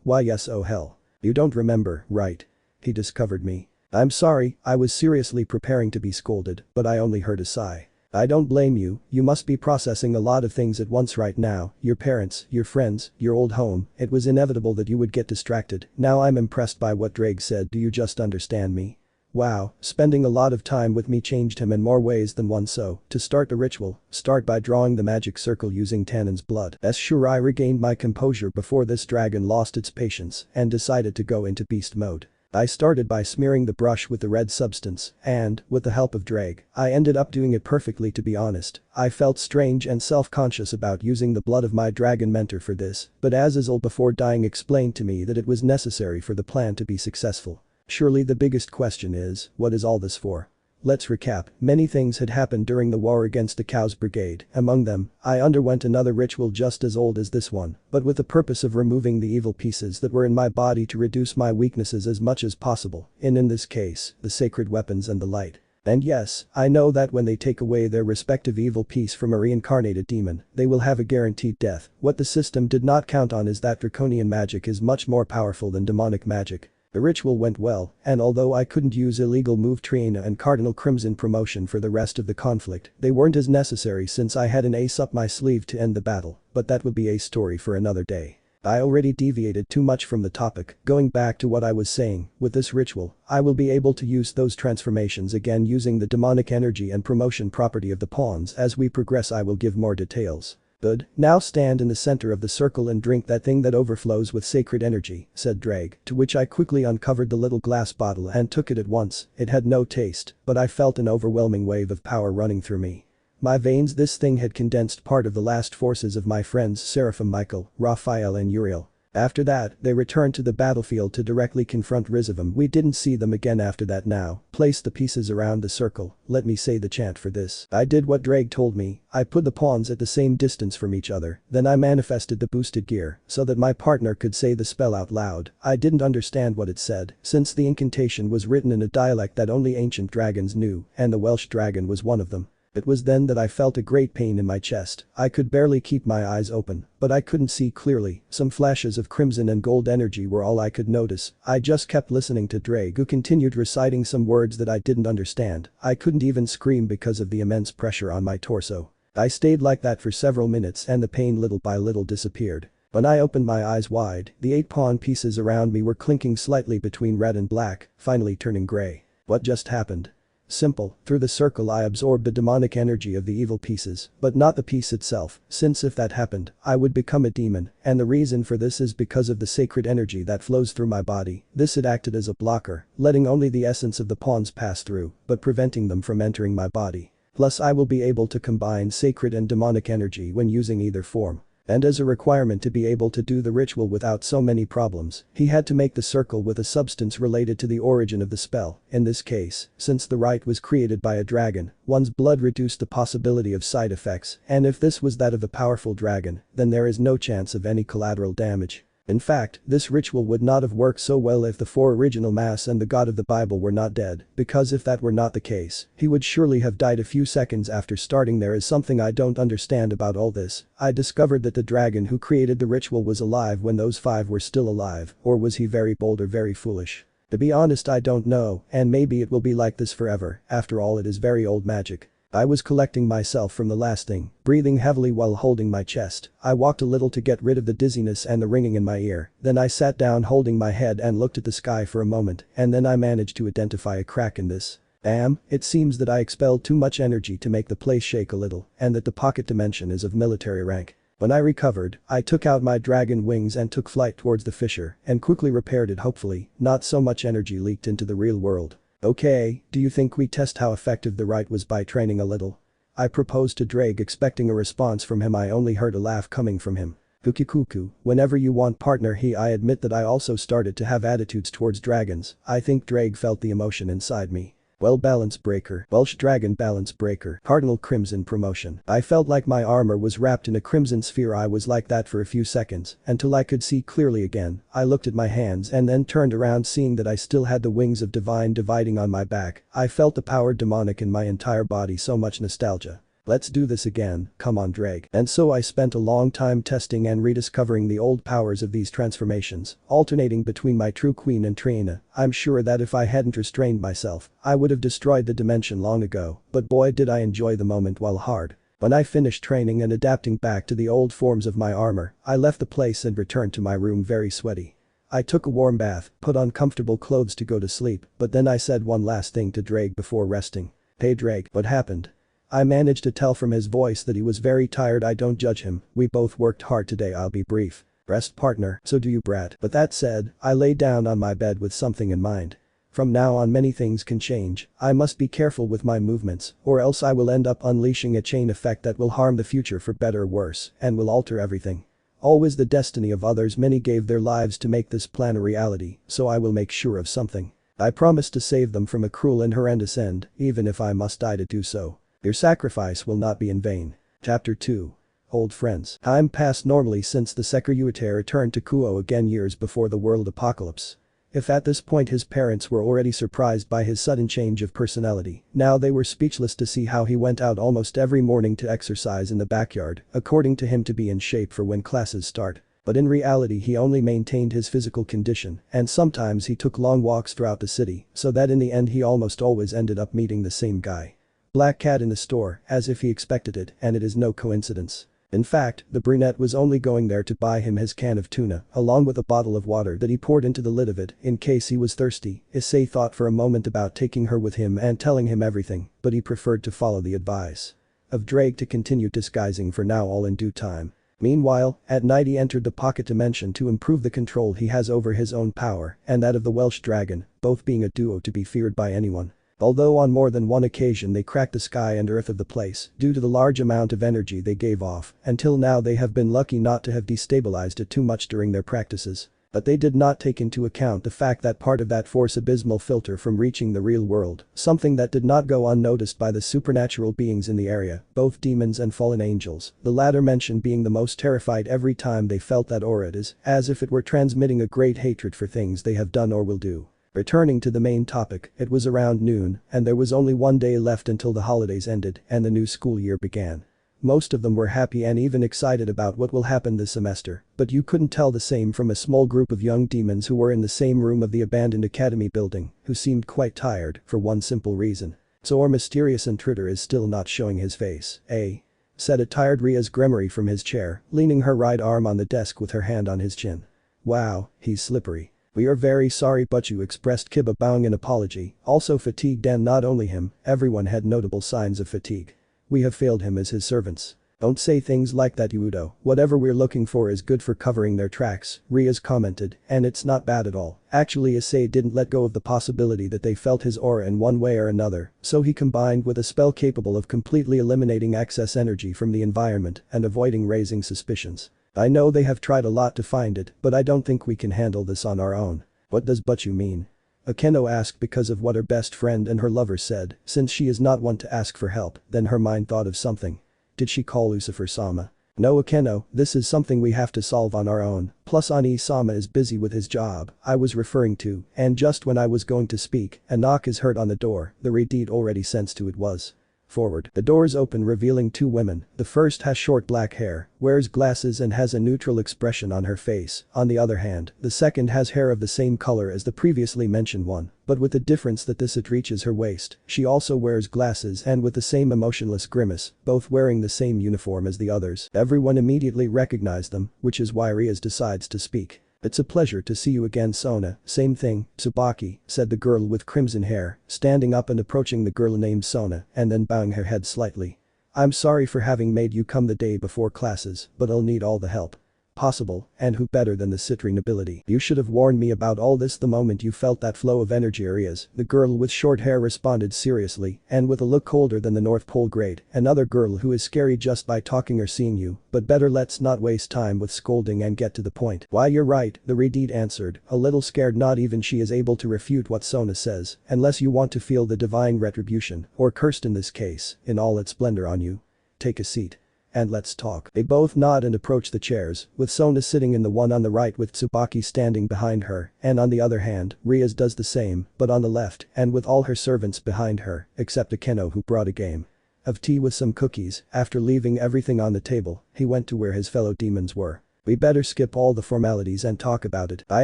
Why yes, oh hell. You don't remember, right? He discovered me. I'm sorry, I was seriously preparing to be scolded, but I only heard a sigh. I don't blame you, you must be processing a lot of things at once right now, your parents, your friends, your old home, it was inevitable that you would get distracted. Now I'm impressed by what Drake said, do you just understand me? Wow, spending a lot of time with me changed him in more ways than one. So, to start the ritual, start by drawing the magic circle using Tannen's blood. Sure, I regained my composure before this dragon lost its patience and decided to go into beast mode. I started by smearing the brush with the red substance and, with the help of Drake, I ended up doing it perfectly. To be honest, I felt strange and self-conscious about using the blood of my dragon mentor for this, but Azazel before dying explained to me that it was necessary for the plan to be successful. Surely the biggest question is, what is all this for? Let's recap. Many things had happened during the war against the Cows Brigade. Among them, I underwent another ritual just as old as this one, but with the purpose of removing the evil pieces that were in my body to reduce my weaknesses as much as possible, in this case, the sacred weapons and the light. And yes, I know that when they take away their respective evil piece from a reincarnated demon, they will have a guaranteed death. What the system did not count on is that draconian magic is much more powerful than demonic magic. The ritual went well, and although I couldn't use illegal move Triana and Cardinal Crimson promotion for the rest of the conflict, they weren't as necessary since I had an ace up my sleeve to end the battle, but that would be a story for another day. I already deviated too much from the topic. Going back to what I was saying, with this ritual, I will be able to use those transformations again using the demonic energy and promotion property of the pawns. As we progress I will give more details. Good, now stand in the center of the circle and drink that thing that overflows with sacred energy, said Drake, to which I quickly uncovered the little glass bottle and took it at once. It had no taste, but I felt an overwhelming wave of power running through me. My veins. This thing had condensed part of the last forces of my friends Seraphim Michael, Raphael and Uriel. After that, they returned to the battlefield to directly confront Rizevim. We didn't see them again after that. Now, place the pieces around the circle, let me say the chant for this. I did what Drake told me, I put the pawns at the same distance from each other, then I manifested the boosted gear, so that my partner could say the spell out loud. I didn't understand what it said, since the incantation was written in a dialect that only ancient dragons knew, and the Welsh dragon was one of them. It was then that I felt a great pain in my chest. I could barely keep my eyes open, but I couldn't see clearly. Some flashes of crimson and gold energy were all I could notice. I just kept listening to Drake, who continued reciting some words that I didn't understand. I couldn't even scream because of the immense pressure on my torso. I stayed like that for several minutes and the pain little by little disappeared. When I opened my eyes wide, the 8 pawn pieces around me were clinking slightly between red and black, finally turning gray. What just happened? Simple, through the circle I absorbed the demonic energy of the evil pieces, but not the piece itself, since if that happened, I would become a demon, and the reason for this is because of the sacred energy that flows through my body. This had acted as a blocker, letting only the essence of the pawns pass through, but preventing them from entering my body. Plus I will be able to combine sacred and demonic energy when using either form. And as a requirement to be able to do the ritual without so many problems, he had to make the circle with a substance related to the origin of the spell. In this case, since the rite was created by a dragon, one's blood reduced the possibility of side effects, and if this was that of a powerful dragon, then there is no chance of any collateral damage. In fact, this ritual would not have worked so well if the 4 original Mass and the God of the Bible were not dead, because if that were not the case, he would surely have died a few seconds after starting. There is something I don't understand about all this. I discovered that the dragon who created the ritual was alive when those 5 were still alive, or was he very bold or very foolish? To be honest, I don't know, and maybe it will be like this forever. After all, it is very old magic. I was collecting myself from the last thing, breathing heavily while holding my chest. I walked a little to get rid of the dizziness and the ringing in my ear, then I sat down holding my head and looked at the sky for a moment, and then I managed to identify a crack in this. It seems that I expelled too much energy to make the place shake a little, and that the pocket dimension is of military rank. When I recovered, I took out my dragon wings and took flight towards the fissure, and quickly repaired it. Hopefully, not so much energy leaked into the real world. Okay, do you think we test how effective the rite was by training a little? I proposed to Drake, expecting a response from him. I only heard a laugh coming from him. Kuku, whenever you want, partner. I admit that I also started to have attitudes towards dragons. I think Drake felt the emotion inside me. Well, balance breaker, Welsh dragon balance breaker, cardinal crimson promotion. I felt like my armor was wrapped in a crimson sphere. I was like that for a few seconds, until I could see clearly again. I looked at my hands and then turned around, seeing that I still had the wings of divine dividing on my back. I felt the power demonic in my entire body. So much nostalgia. Let's do this again, come on Drake. And so I spent a long time testing and rediscovering the old powers of these transformations, alternating between my true queen and Trina. I'm sure that if I hadn't restrained myself, I would have destroyed the dimension long ago, but boy did I enjoy the moment while hard. When I finished training and adapting back to the old forms of my armor, I left the place and returned to my room very sweaty. I took a warm bath, put on comfortable clothes to go to sleep, but then I said one last thing to Drake before resting. Hey Drake, what happened? I managed to tell from his voice that he was very tired. I don't judge him, we both worked hard today. I'll be brief. Rest partner, so do you brat. But that said, I lay down on my bed with something in mind. From now on many things can change. I must be careful with my movements, or else I will end up unleashing a chain effect that will harm the future for better or worse, and will alter everything. Always the destiny of others. Many gave their lives to make this plan a reality, so I will make sure of something. I promise to save them from a cruel and horrendous end, even if I must die to do so. Your sacrifice will not be in vain. Chapter 2. Old friends. Time passed normally since the Sekiryuutei returned to Kuo again years before the world apocalypse. If at this point his parents were already surprised by his sudden change of personality, now they were speechless to see how he went out almost every morning to exercise in the backyard, according to him to be in shape for when classes start. But in reality he only maintained his physical condition, and sometimes he took long walks throughout the city, so that in the end he almost always ended up meeting the same guy. Black cat in the store, as if he expected it, and it is no coincidence. In fact, the brunette was only going there to buy him his can of tuna, along with a bottle of water that he poured into the lid of it in case he was thirsty. Issei thought for a moment about taking her with him and telling him everything, but he preferred to follow the advice of Drake to continue disguising for now, all in due time. Meanwhile, at night he entered the pocket dimension to improve the control he has over his own power and that of the Welsh dragon, both being a duo to be feared by anyone. Although on more than one occasion they cracked the sky and earth of the place due to the large amount of energy they gave off, until now they have been lucky not to have destabilized it too much during their practices. But they did not take into account the fact that part of that force abysmal filter from reaching the real world, something that did not go unnoticed by the supernatural beings in the area, both demons and fallen angels, the latter mentioned being the most terrified every time they felt that aura. It is as if it were transmitting a great hatred for things they have done or will do. Returning to the main topic, it was around noon, and there was only one day left until the holidays ended and the new school year began. Most of them were happy and even excited about what will happen this semester, but you couldn't tell the same from a small group of young demons who were in the same room of the abandoned academy building, who seemed quite tired for one simple reason. So our mysterious intruder is still not showing his face, eh? Said a tired Ria's Gremory from his chair, leaning her right arm on the desk with her hand on his chin. Wow, he's slippery. We are very sorry, Butchu expressed Kiba, bowing in apology, also fatigued, and not only him, everyone had notable signs of fatigue. We have failed him as his servants. Don't say things like that, Hyōdō. Whatever we're looking for is good for covering their tracks, Rias commented, and it's not bad at all. Actually, Issei didn't let go of the possibility that they felt his aura in one way or another, so he combined with a spell capable of completely eliminating excess energy from the environment and avoiding raising suspicions. I know they have tried a lot to find it, but I don't think we can handle this on our own. What does Butchu mean? Akeno asked because of what her best friend and her lover said, since she is not one to ask for help, then her mind thought of something. Did she call Lucifer-sama? No, Akeno, this is something we have to solve on our own, plus Ani-sama is busy with his job, I was referring to, and just when I was going to speak, a knock is heard on the door, the Redeed already sensed who it was. Forward. The doors open, revealing two women. The first has short black hair, wears glasses and has a neutral expression on her face. On the other hand, the second has hair of the same color as the previously mentioned one, but with the difference that this it reaches her waist. She also wears glasses and with the same emotionless grimace, both wearing the same uniform as the others. Everyone immediately recognized them, which is why Rias decides to speak. It's a pleasure to see you again, Sona. Same thing, Tsubaki, said the girl with crimson hair, standing up and approaching the girl named Sona and then bowing her head slightly. I'm sorry for having made you come the day before classes, but I'll need all the help. possible, and who better than the Citri nobility? You should have warned me about all this the moment you felt that flow of energy areas, the girl with short hair responded seriously, and with a look colder than the North Pole. Great, another girl who is scary just by talking or seeing you, but better let's not waste time with scolding and get to the point. Why, you're right, the Redede answered, a little scared. Not even she is able to refute what Sona says, unless you want to feel the divine retribution, or cursed in this case, in all its splendor on you. Take a seat. And let's talk. They both nod and approach the chairs, with Sona sitting in the one on the right with Tsubaki standing behind her, and on the other hand, Rias does the same, but on the left, and with all her servants behind her, except Akeno who brought a game of tea with some cookies. After leaving everything on the table, he went to where his fellow demons were. We better skip all the formalities and talk about it. I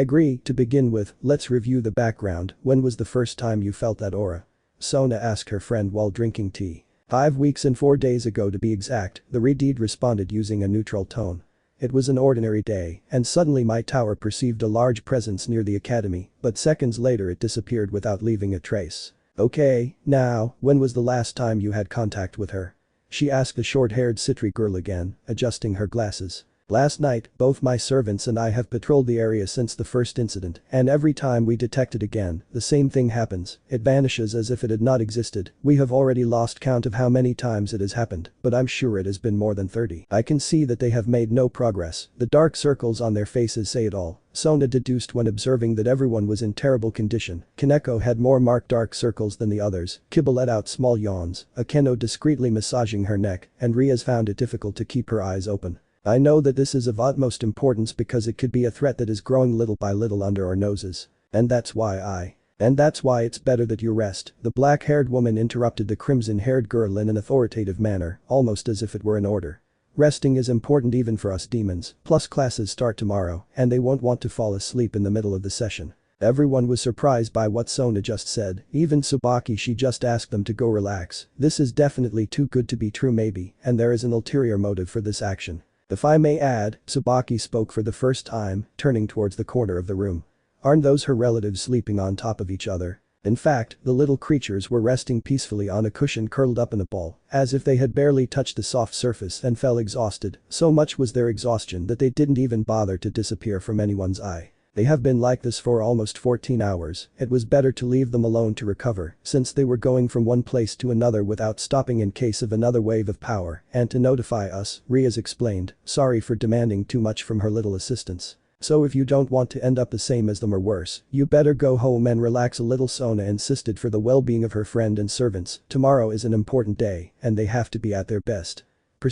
agree. To begin with, let's review the background. When was the first time you felt that aura? Sona asked her friend while drinking tea. 5 weeks and 4 days ago to be exact, the Redede responded using a neutral tone. It was an ordinary day, and suddenly my tower perceived a large presence near the academy, but seconds later it disappeared without leaving a trace. Okay, now, when was the last time you had contact with her? She asked the short-haired Citri girl again, adjusting her glasses. Last night, both my servants and I have patrolled the area since the first incident, and every time we detect it again, the same thing happens, it vanishes as if it had not existed. We have already lost count of how many times it has happened, but I'm sure it has been more than 30. I can see that they have made no progress, the dark circles on their faces say it all. Sona deduced when observing that everyone was in terrible condition. Kaneko had more marked dark circles than the others, Kiba let out small yawns, Akeno discreetly massaging her neck, and Rias found it difficult to keep her eyes open. I know that this is of utmost importance because it could be a threat that is growing little by little under our noses. And that's why it's better that you rest, the black-haired woman interrupted the crimson-haired girl in an authoritative manner, almost as if it were an order. Resting is important even for us demons, plus classes start tomorrow, and they won't want to fall asleep in the middle of the session. Everyone was surprised by what Sona just said, even Tsubaki. She just asked them to go relax. This is definitely too good to be true maybe, and there is an ulterior motive for this action. If I may add, Tsubaki spoke for the first time, turning towards the corner of the room. Aren't those her relatives sleeping on top of each other? In fact, the little creatures were resting peacefully on a cushion curled up in a ball, as if they had barely touched the soft surface and fell exhausted. So much was their exhaustion that they didn't even bother to disappear from anyone's eye. They have been like this for almost 14 hours, it was better to leave them alone to recover, since they were going from one place to another without stopping in case of another wave of power, and to notify us, Rias explained, sorry for demanding too much from her little assistants. So if you don't want to end up the same as them or worse, you better go home and relax a little. Sona insisted for the well-being of her friend and servants. Tomorrow is an important day, and they have to be at their best.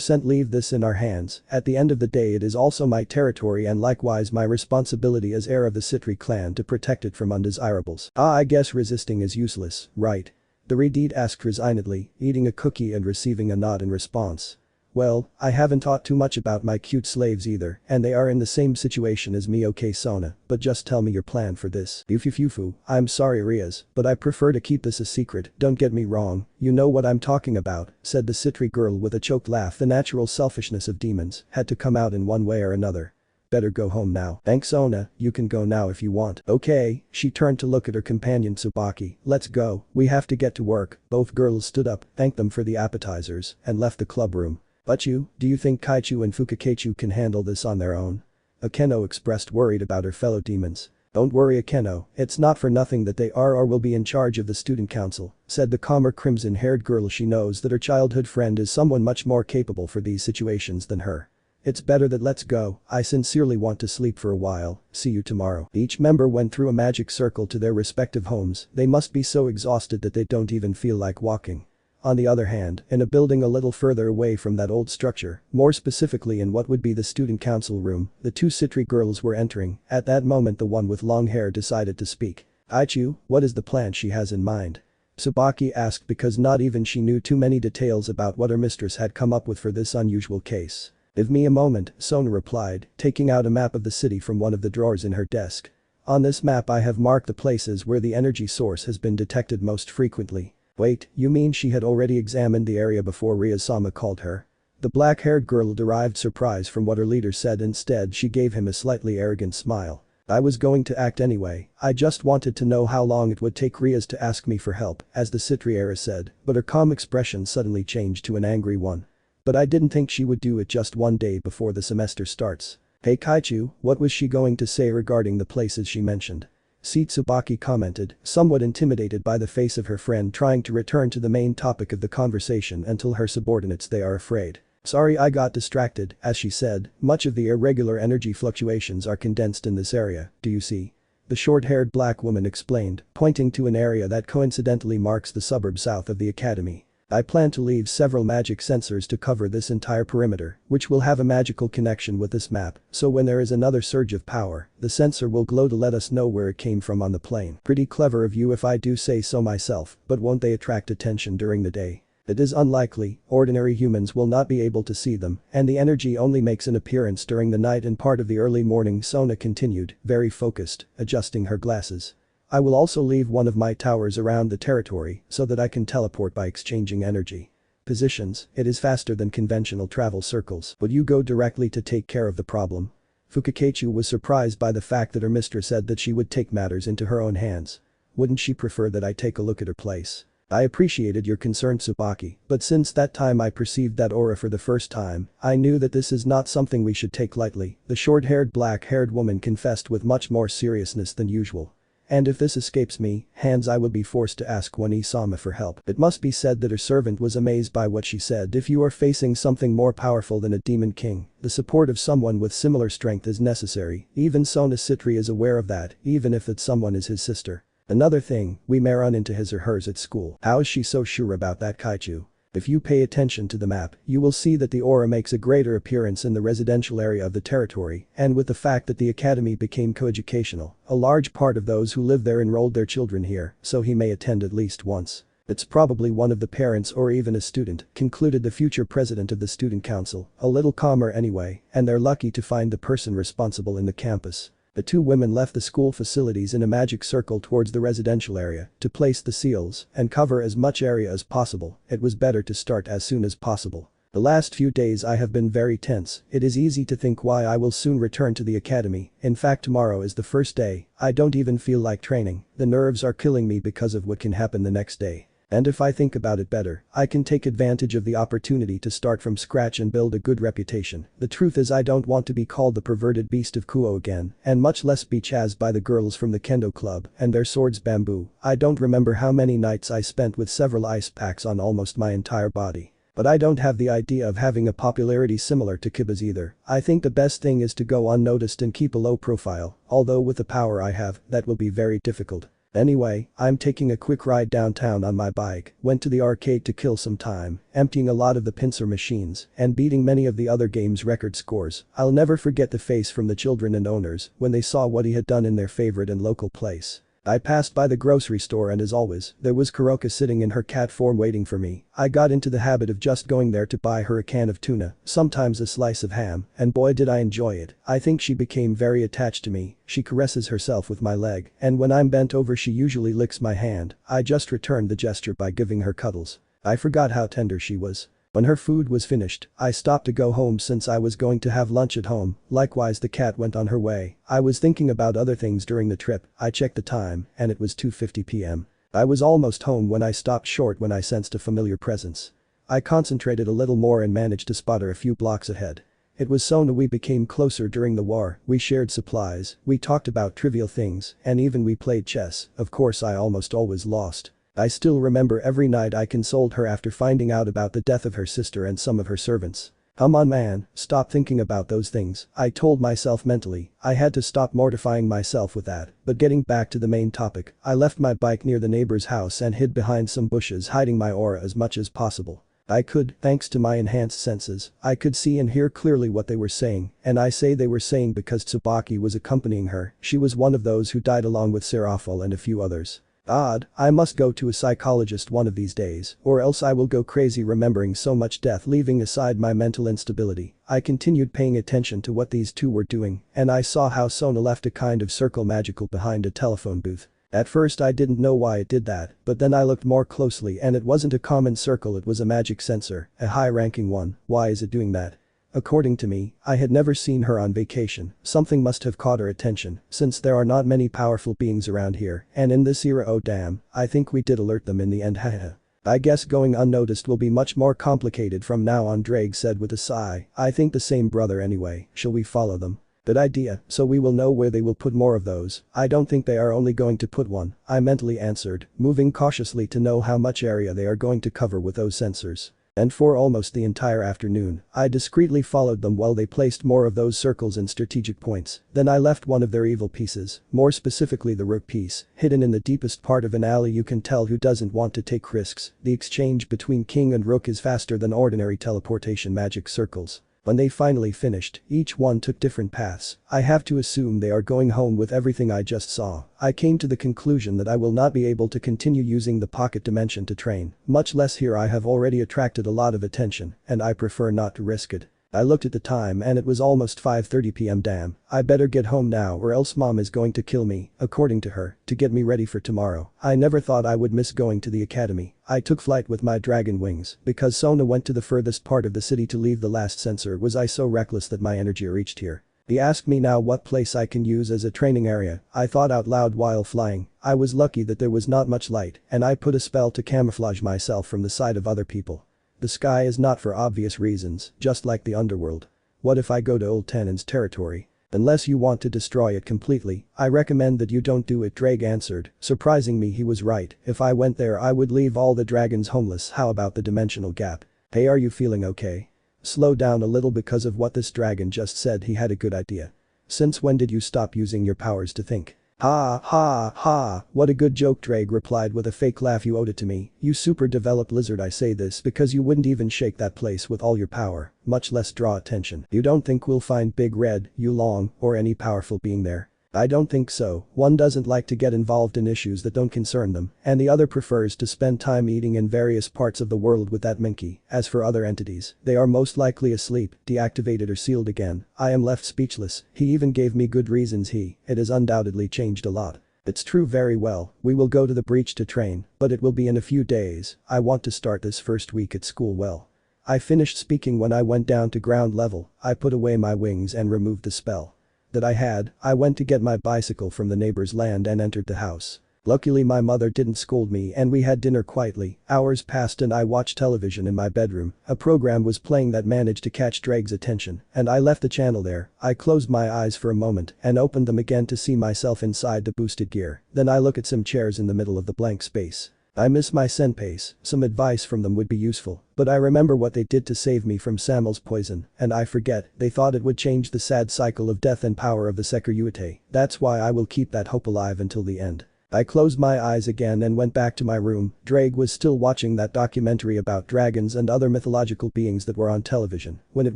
Leave this in our hands. At the end of the day it is also my territory and likewise my responsibility as heir of the Citri clan to protect it from undesirables. I guess resisting is useless, right? The Redede asked resignedly, eating a cookie and receiving a nod in response. Well, I haven't taught too much about my cute slaves either, and they are in the same situation as me. Okay Sona, but just tell me your plan for this. Yufufufu, I'm sorry Rias, but I prefer to keep this a secret, don't get me wrong, you know what I'm talking about, said the Citri girl with a choked laugh. The natural selfishness of demons had to come out in one way or another. Better go home now. Thanks Sona, you can go now if you want. Okay, she turned to look at her companion Tsubaki, let's go, we have to get to work. Both girls stood up, thanked them for the appetizers, and left the club room. But do you think Kaichu and Fukakechu can handle this on their own? Akeno expressed worried about her fellow demons. Don't worry Akeno, it's not for nothing that they are or will be in charge of the student council, said the calmer crimson-haired girl. She knows that her childhood friend is someone much more capable for these situations than her. It's better that let's go, I sincerely want to sleep for a while, see you tomorrow. Each member went through a magic circle to their respective homes. They must be so exhausted that they don't even feel like walking. On the other hand, in a building a little further away from that old structure, more specifically in what would be the student council room, the two Citri girls were entering. At that moment the one with long hair decided to speak. Aichu, what is the plan she has in mind? Tsubaki asked because not even she knew too many details about what her mistress had come up with for this unusual case. Give me a moment, Sona replied, taking out a map of the city from one of the drawers in her desk. On this map I have marked the places where the energy source has been detected most frequently. Wait, you mean she had already examined the area before Rias-sama called her? The black-haired girl derived surprise from what her leader said. Instead she gave him a slightly arrogant smile. I was going to act anyway, I just wanted to know how long it would take Rias to ask me for help, as the Citriera said, but her calm expression suddenly changed to an angry one. But I didn't think she would do it just one day before the semester starts. Hey Kaichu, what was she going to say regarding the places she mentioned? Tsubaki commented, somewhat intimidated by the face of her friend trying to return to the main topic of the conversation until her subordinates they are afraid. Sorry I got distracted, as she said, much of the irregular energy fluctuations are condensed in this area, do you see? The short-haired black woman explained, pointing to an area that coincidentally marks the suburb south of the academy. I plan to leave several magic sensors to cover this entire perimeter, which will have a magical connection with this map, so when there is another surge of power, the sensor will glow to let us know where it came from on the plane. Pretty clever of you if I do say so myself, but won't they attract attention during the day? It is unlikely, ordinary humans will not be able to see them, and the energy only makes an appearance during the night and part of the early morning, Sona continued, very focused, adjusting her glasses. I will also leave one of my towers around the territory so that I can teleport by exchanging energy. Positions, it is faster than conventional travel circles. Would you go directly to take care of the problem? Fukakechu was surprised by the fact that her mistress said that she would take matters into her own hands. Wouldn't she prefer that I take a look at her place? I appreciated your concern Tsubaki, but since that time I perceived that aura for the first time, I knew that this is not something we should take lightly, the short-haired black-haired woman confessed with much more seriousness than usual. And if this escapes me, hands I will be forced to ask One-sama for help. It must be said that her servant was amazed by what she said. If you are facing something more powerful than a demon king, the support of someone with similar strength is necessary, even Sona Citri is aware of that, even if that someone is his sister. Another thing, we may run into his or hers at school. How is she so sure about that Kaichu? If you pay attention to the map, you will see that the aura makes a greater appearance in the residential area of the territory, and with the fact that the academy became coeducational, a large part of those who live there enrolled their children here, so he may attend at least once. It's probably one of the parents or even a student, concluded the future president of the student council, a little calmer anyway, and they're lucky to find the person responsible in the campus. The two women left the school facilities in a magic circle towards the residential area to place the seals and cover as much area as possible. It was better to start as soon as possible. The last few days I have been very tense. It is easy to think why I will soon return to the academy. In fact, tomorrow is the first day. I don't even feel like training. The nerves are killing me because of what can happen the next day. And if I think about it better, I can take advantage of the opportunity to start from scratch and build a good reputation. The truth is I don't want to be called the perverted beast of Kuo again, and much less be chased by the girls from the kendo club and their swords bamboo. I don't remember how many nights I spent with several ice packs on almost my entire body. But I don't have the idea of having a popularity similar to Kiba's either. I think the best thing is to go unnoticed and keep a low profile, although with the power I have, that will be very difficult. Anyway, I'm taking a quick ride downtown on my bike, went to the arcade to kill some time, emptying a lot of the pincer machines, and beating many of the other games' record scores. I'll never forget the face from the children and owners when they saw what he had done in their favorite and local place. I passed by the grocery store and as always, there was Kuroka sitting in her cat form waiting for me. I got into the habit of just going there to buy her a can of tuna, sometimes a slice of ham, and boy did I enjoy it. I think she became very attached to me. She caresses herself with my leg, and when I'm bent over she usually licks my hand. I just returned the gesture by giving her cuddles. I forgot how tender she was. When her food was finished, I stopped to go home since I was going to have lunch at home. Likewise the cat went on her way. I was thinking about other things during the trip. I checked the time, and it was 2:50 p.m. I was almost home when I stopped short when I sensed a familiar presence. I concentrated a little more and managed to spot her a few blocks ahead. It was Sona. We became closer during the war, we shared supplies, we talked about trivial things, and even we played chess. Of course I almost always lost. I still remember every night I consoled her after finding out about the death of her sister and some of her servants. Come on man, stop thinking about those things, I told myself mentally. I had to stop mortifying myself with that. But getting back to the main topic, I left my bike near the neighbor's house and hid behind some bushes, hiding my aura as much as possible. I could, thanks to my enhanced senses, I could see and hear clearly what they were saying, and I say they were saying because Tsubaki was accompanying her. She was one of those who died along with Serafal and a few others. Odd, I must go to a psychologist one of these days, or else I will go crazy remembering so much death. Leaving aside my mental instability, I continued paying attention to what these two were doing, and I saw how Sona left a kind of circle magical behind a telephone booth. At first I didn't know why it did that, but then I looked more closely and it wasn't a common circle, it was a magic sensor, a high-ranking one. Why is it doing that? According to me, I had never seen her on vacation. Something must have caught her attention, since there are not many powerful beings around here, and in this era, oh damn, I think we did alert them in the end, haha. I guess going unnoticed will be much more complicated from now on, Drake said with a sigh. I think the same brother anyway, shall we follow them? Good idea, so we will know where they will put more of those. I don't think they are only going to put one, I mentally answered, moving cautiously to know how much area they are going to cover with those sensors. And for almost the entire afternoon, I discreetly followed them while they placed more of those circles in strategic points. Then I left one of their evil pieces, more specifically the rook piece, hidden in the deepest part of an alley. You can tell who doesn't want to take risks. The exchange between king and rook is faster than ordinary teleportation magic circles. When they finally finished, each one took different paths. I have to assume they are going home with everything I just saw. I came to the conclusion that I will not be able to continue using the pocket dimension to train, much less here. I have already attracted a lot of attention, and I prefer not to risk it. I looked at the time and it was almost 5:30 p.m. Damn, I better get home now or else mom is going to kill me, according to her, to get me ready for tomorrow. I never thought I would miss going to the academy. I took flight with my dragon wings because Sona went to the furthest part of the city to leave the last sensor. Was I so reckless that my energy reached here? He asked me now what place I can use as a training area. I thought out loud while flying. I was lucky that there was not much light and I put a spell to camouflage myself from the sight of other people. The sky is not for obvious reasons, just like the underworld. What if I go to Old Tenon's territory? Unless you want to destroy it completely, I recommend that you don't do it, Drake answered. Surprising me, he was right. If I went there I would leave all the dragons homeless. How about the dimensional gap? Hey, are you feeling okay? Slow down a little because of what this dragon just said. He had a good idea. Since when did you stop using your powers to think? Ha ha ha, what a good joke, Drake replied with a fake laugh. You owed it to me, you super developed lizard. I say this because you wouldn't even shake that place with all your power, much less draw attention. You don't think we'll find Big Red, Yulong, or any powerful being there? I don't think so. One doesn't like to get involved in issues that don't concern them, and the other prefers to spend time eating in various parts of the world with that minky. As for other entities, they are most likely asleep, deactivated or sealed again. I am left speechless. He even gave me good reasons. It has undoubtedly changed a lot. It's true. Very well, we will go to the breach to train, but it will be in a few days. I want to start this first week at school well. I finished speaking when I went down to ground level. I put away my wings and removed the spell that I had. I went to get my bicycle from the neighbor's land and entered the house. Luckily my mother didn't scold me and we had dinner quietly. Hours passed and I watched television in my bedroom. A program was playing that managed to catch Drake's attention, and I left the channel there. I closed my eyes for a moment and opened them again to see myself inside the boosted gear. Then I look at some chairs in the middle of the blank space. I miss my senpais. Some advice from them would be useful, but I remember what they did to save me from Samuel's poison, and I forget, they thought it would change the sad cycle of death and power of the Sekiryuutei. That's why I will keep that hope alive until the end. I closed my eyes again and went back to my room. Drake was still watching that documentary about dragons and other mythological beings that were on television. When it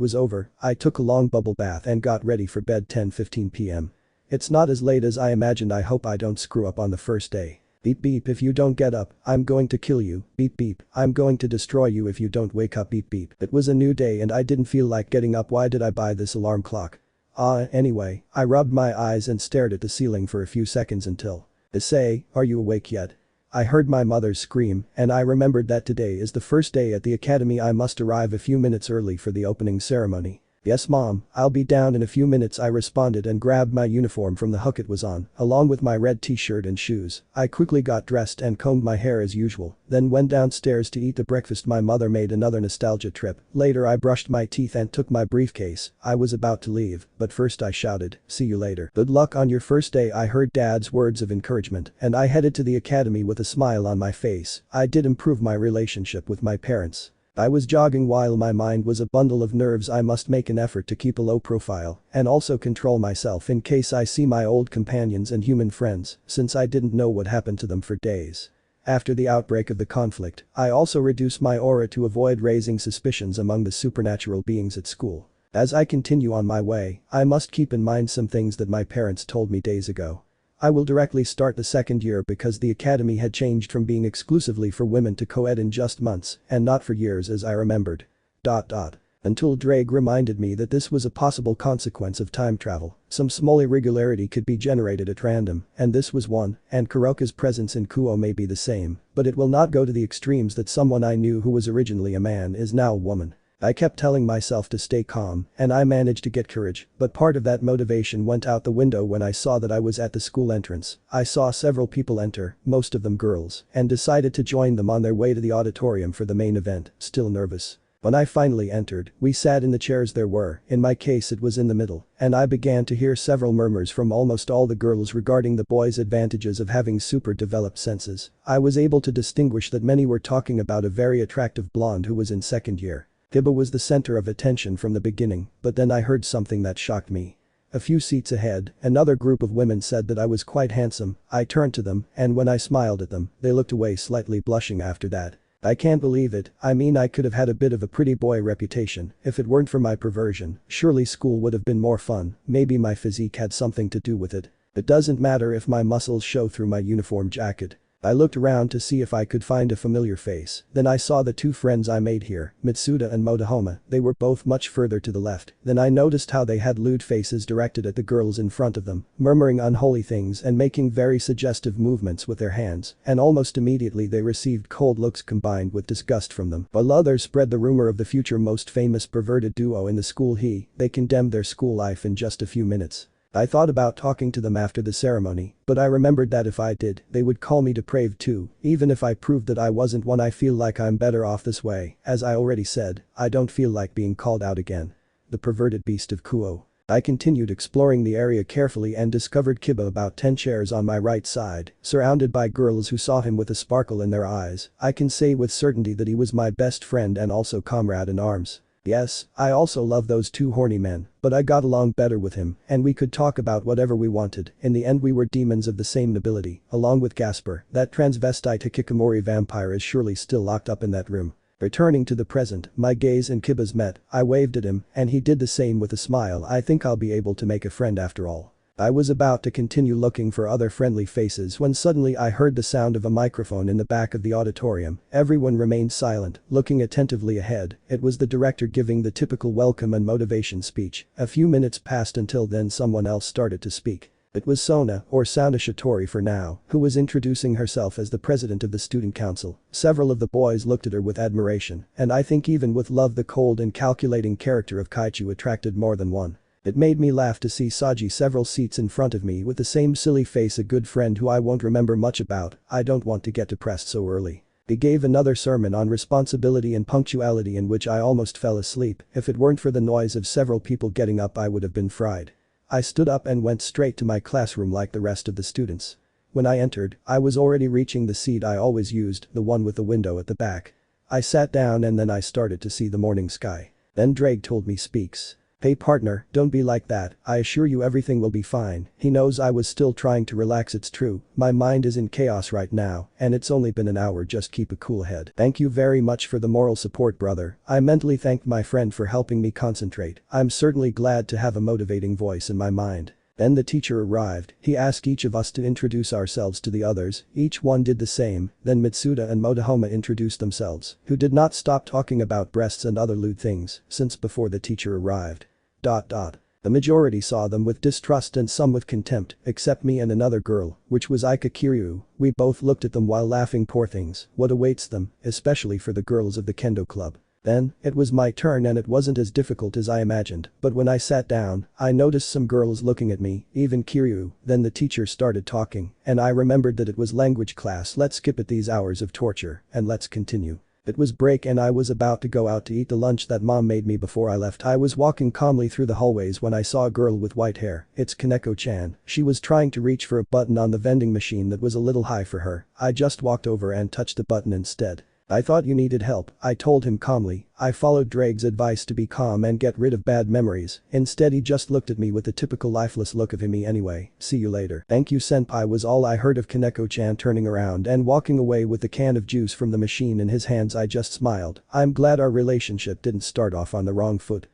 was over, I took a long bubble bath and got ready for bed. 10:15 p.m. It's not as late as I imagined. I hope I don't screw up on the first day. Beep beep, if you don't get up, I'm going to kill you. Beep beep, I'm going to destroy you if you don't wake up. Beep beep. It was a new day and I didn't feel like getting up. Why did I buy this alarm clock? Anyway, I rubbed my eyes and stared at the ceiling for a few seconds until. Issei, are you awake yet? I heard my mother scream, and I remembered that today is the first day at the academy. I must arrive a few minutes early for the opening ceremony. Yes mom, I'll be down in a few minutes, I responded and grabbed my uniform from the hook it was on, along with my red t-shirt and shoes. I quickly got dressed and combed my hair as usual, then went downstairs to eat the breakfast my mother made. Another nostalgia trip. Later I brushed my teeth and took my briefcase. I was about to leave, but first I shouted, "See you later. Good luck on your first day." I heard Dad's words of encouragement and I headed to the academy with a smile on my face. I did improve my relationship with my parents. I was jogging while my mind was a bundle of nerves. I must make an effort to keep a low profile and also control myself in case I see my old companions and human friends, since I didn't know what happened to them for days. After the outbreak of the conflict, I also reduced my aura to avoid raising suspicions among the supernatural beings at school. As I continue on my way, I must keep in mind some things that my parents told me days ago. I will directly start the second year because the academy had changed from being exclusively for women to co-ed in just months and not for years as I remembered. Until Drake reminded me that this was a possible consequence of time travel. Some small irregularity could be generated at random, and this was one, and Kuroka's presence in Kuo may be the same, but it will not go to the extremes that someone I knew who was originally a man is now a woman. I kept telling myself to stay calm, and I managed to get courage, but part of that motivation went out the window when I saw that I was at the school entrance. I saw several people enter, most of them girls, and decided to join them on their way to the auditorium for the main event. Still nervous. When I finally entered, we sat in the chairs there were, in my case it was in the middle, and I began to hear several murmurs from almost all the girls regarding the boys' advantages of having super developed senses. I was able to distinguish that many were talking about a very attractive blonde who was in second year. Hyōdō was the center of attention from the beginning, but then I heard something that shocked me. A few seats ahead, another group of women said that I was quite handsome. I turned to them, and when I smiled at them, they looked away slightly blushing after that. I can't believe it. I mean, I could have had a bit of a pretty boy reputation if it weren't for my perversion. Surely school would have been more fun. Maybe my physique had something to do with it. It doesn't matter if my muscles show through my uniform jacket. I looked around to see if I could find a familiar face, then I saw the two friends I made here, Mitsuda and Motohoma. They were both much further to the left. Then I noticed how they had lewd faces directed at the girls in front of them, murmuring unholy things and making very suggestive movements with their hands, and almost immediately they received cold looks combined with disgust from them. While others spread the rumor of the future most famous perverted duo in the school. They condemned their school life in just a few minutes. I thought about talking to them after the ceremony, but I remembered that if I did, they would call me depraved too. Even if I proved that I wasn't one, I feel like I'm better off this way. As I already said, I don't feel like being called out again. The perverted beast of Kuo. I continued exploring the area carefully and discovered Kiba about 10 chairs on my right side, surrounded by girls who saw him with a sparkle in their eyes. I can say with certainty that he was my best friend and also comrade in arms. Yes, I also love those two horny men, but I got along better with him, and we could talk about whatever we wanted. In the end we were demons of the same nobility, along with Gasper. That transvestite hikikomori vampire is surely still locked up in that room. Returning to the present, my gaze and Kiba's met. I waved at him, and he did the same with a smile. I think I'll be able to make a friend after all. I was about to continue looking for other friendly faces when suddenly I heard the sound of a microphone in the back of the auditorium. Everyone remained silent, looking attentively ahead. It was the director giving the typical welcome and motivation speech. A few minutes passed until then someone else started to speak. It was Sona, or Sona Shitori for now, who was introducing herself as the president of the student council. Several of the boys looked at her with admiration, and I think even with love the cold and calculating character of Kaichu attracted more than one. It made me laugh to see Saji several seats in front of me with the same silly face, a good friend who I won't remember much about. I don't want to get depressed so early. He gave another sermon on responsibility and punctuality in which I almost fell asleep. If it weren't for the noise of several people getting up I would have been fried. I stood up and went straight to my classroom like the rest of the students. When I entered, I was already reaching the seat I always used, the one with the window at the back. I sat down and then I started to see the morning sky. Then Drake told me speaks. Hey partner, don't be like that, I assure you everything will be fine. He knows I was still trying to relax. It's true, my mind is in chaos right now, and it's only been an hour. Just keep a cool head. Thank you very much for the moral support, brother. I mentally thanked my friend for helping me concentrate. I'm certainly glad to have a motivating voice in my mind. Then the teacher arrived. He asked each of us to introduce ourselves to the others. Each one did the same. Then Mitsuda and Motohoma introduced themselves, who did not stop talking about breasts and other lewd things since before the teacher arrived. The majority saw them with distrust and some with contempt, except me and another girl, which was Sekiryuutei. We both looked at them while laughing. Poor things, what awaits them, especially for the girls of the kendo club. Then, it was my turn and it wasn't as difficult as I imagined, but when I sat down, I noticed some girls looking at me, even Kiryu. Then the teacher started talking, and I remembered that it was language class. Let's skip at these hours of torture, and let's continue. It was break and I was about to go out to eat the lunch that mom made me before I left. I was walking calmly through the hallways when I saw a girl with white hair. It's Kaneko-chan. She was trying to reach for a button on the vending machine that was a little high for her. I just walked over and touched the button instead. I thought you needed help, I told him calmly. I followed Drake's advice to be calm and get rid of bad memories. Instead he just looked at me with the typical lifeless look of me anyway. See you later. Thank you senpai was all I heard of Kaneko-chan turning around and walking away with the can of juice from the machine in his hands. I just smiled. I'm glad our relationship didn't start off on the wrong foot.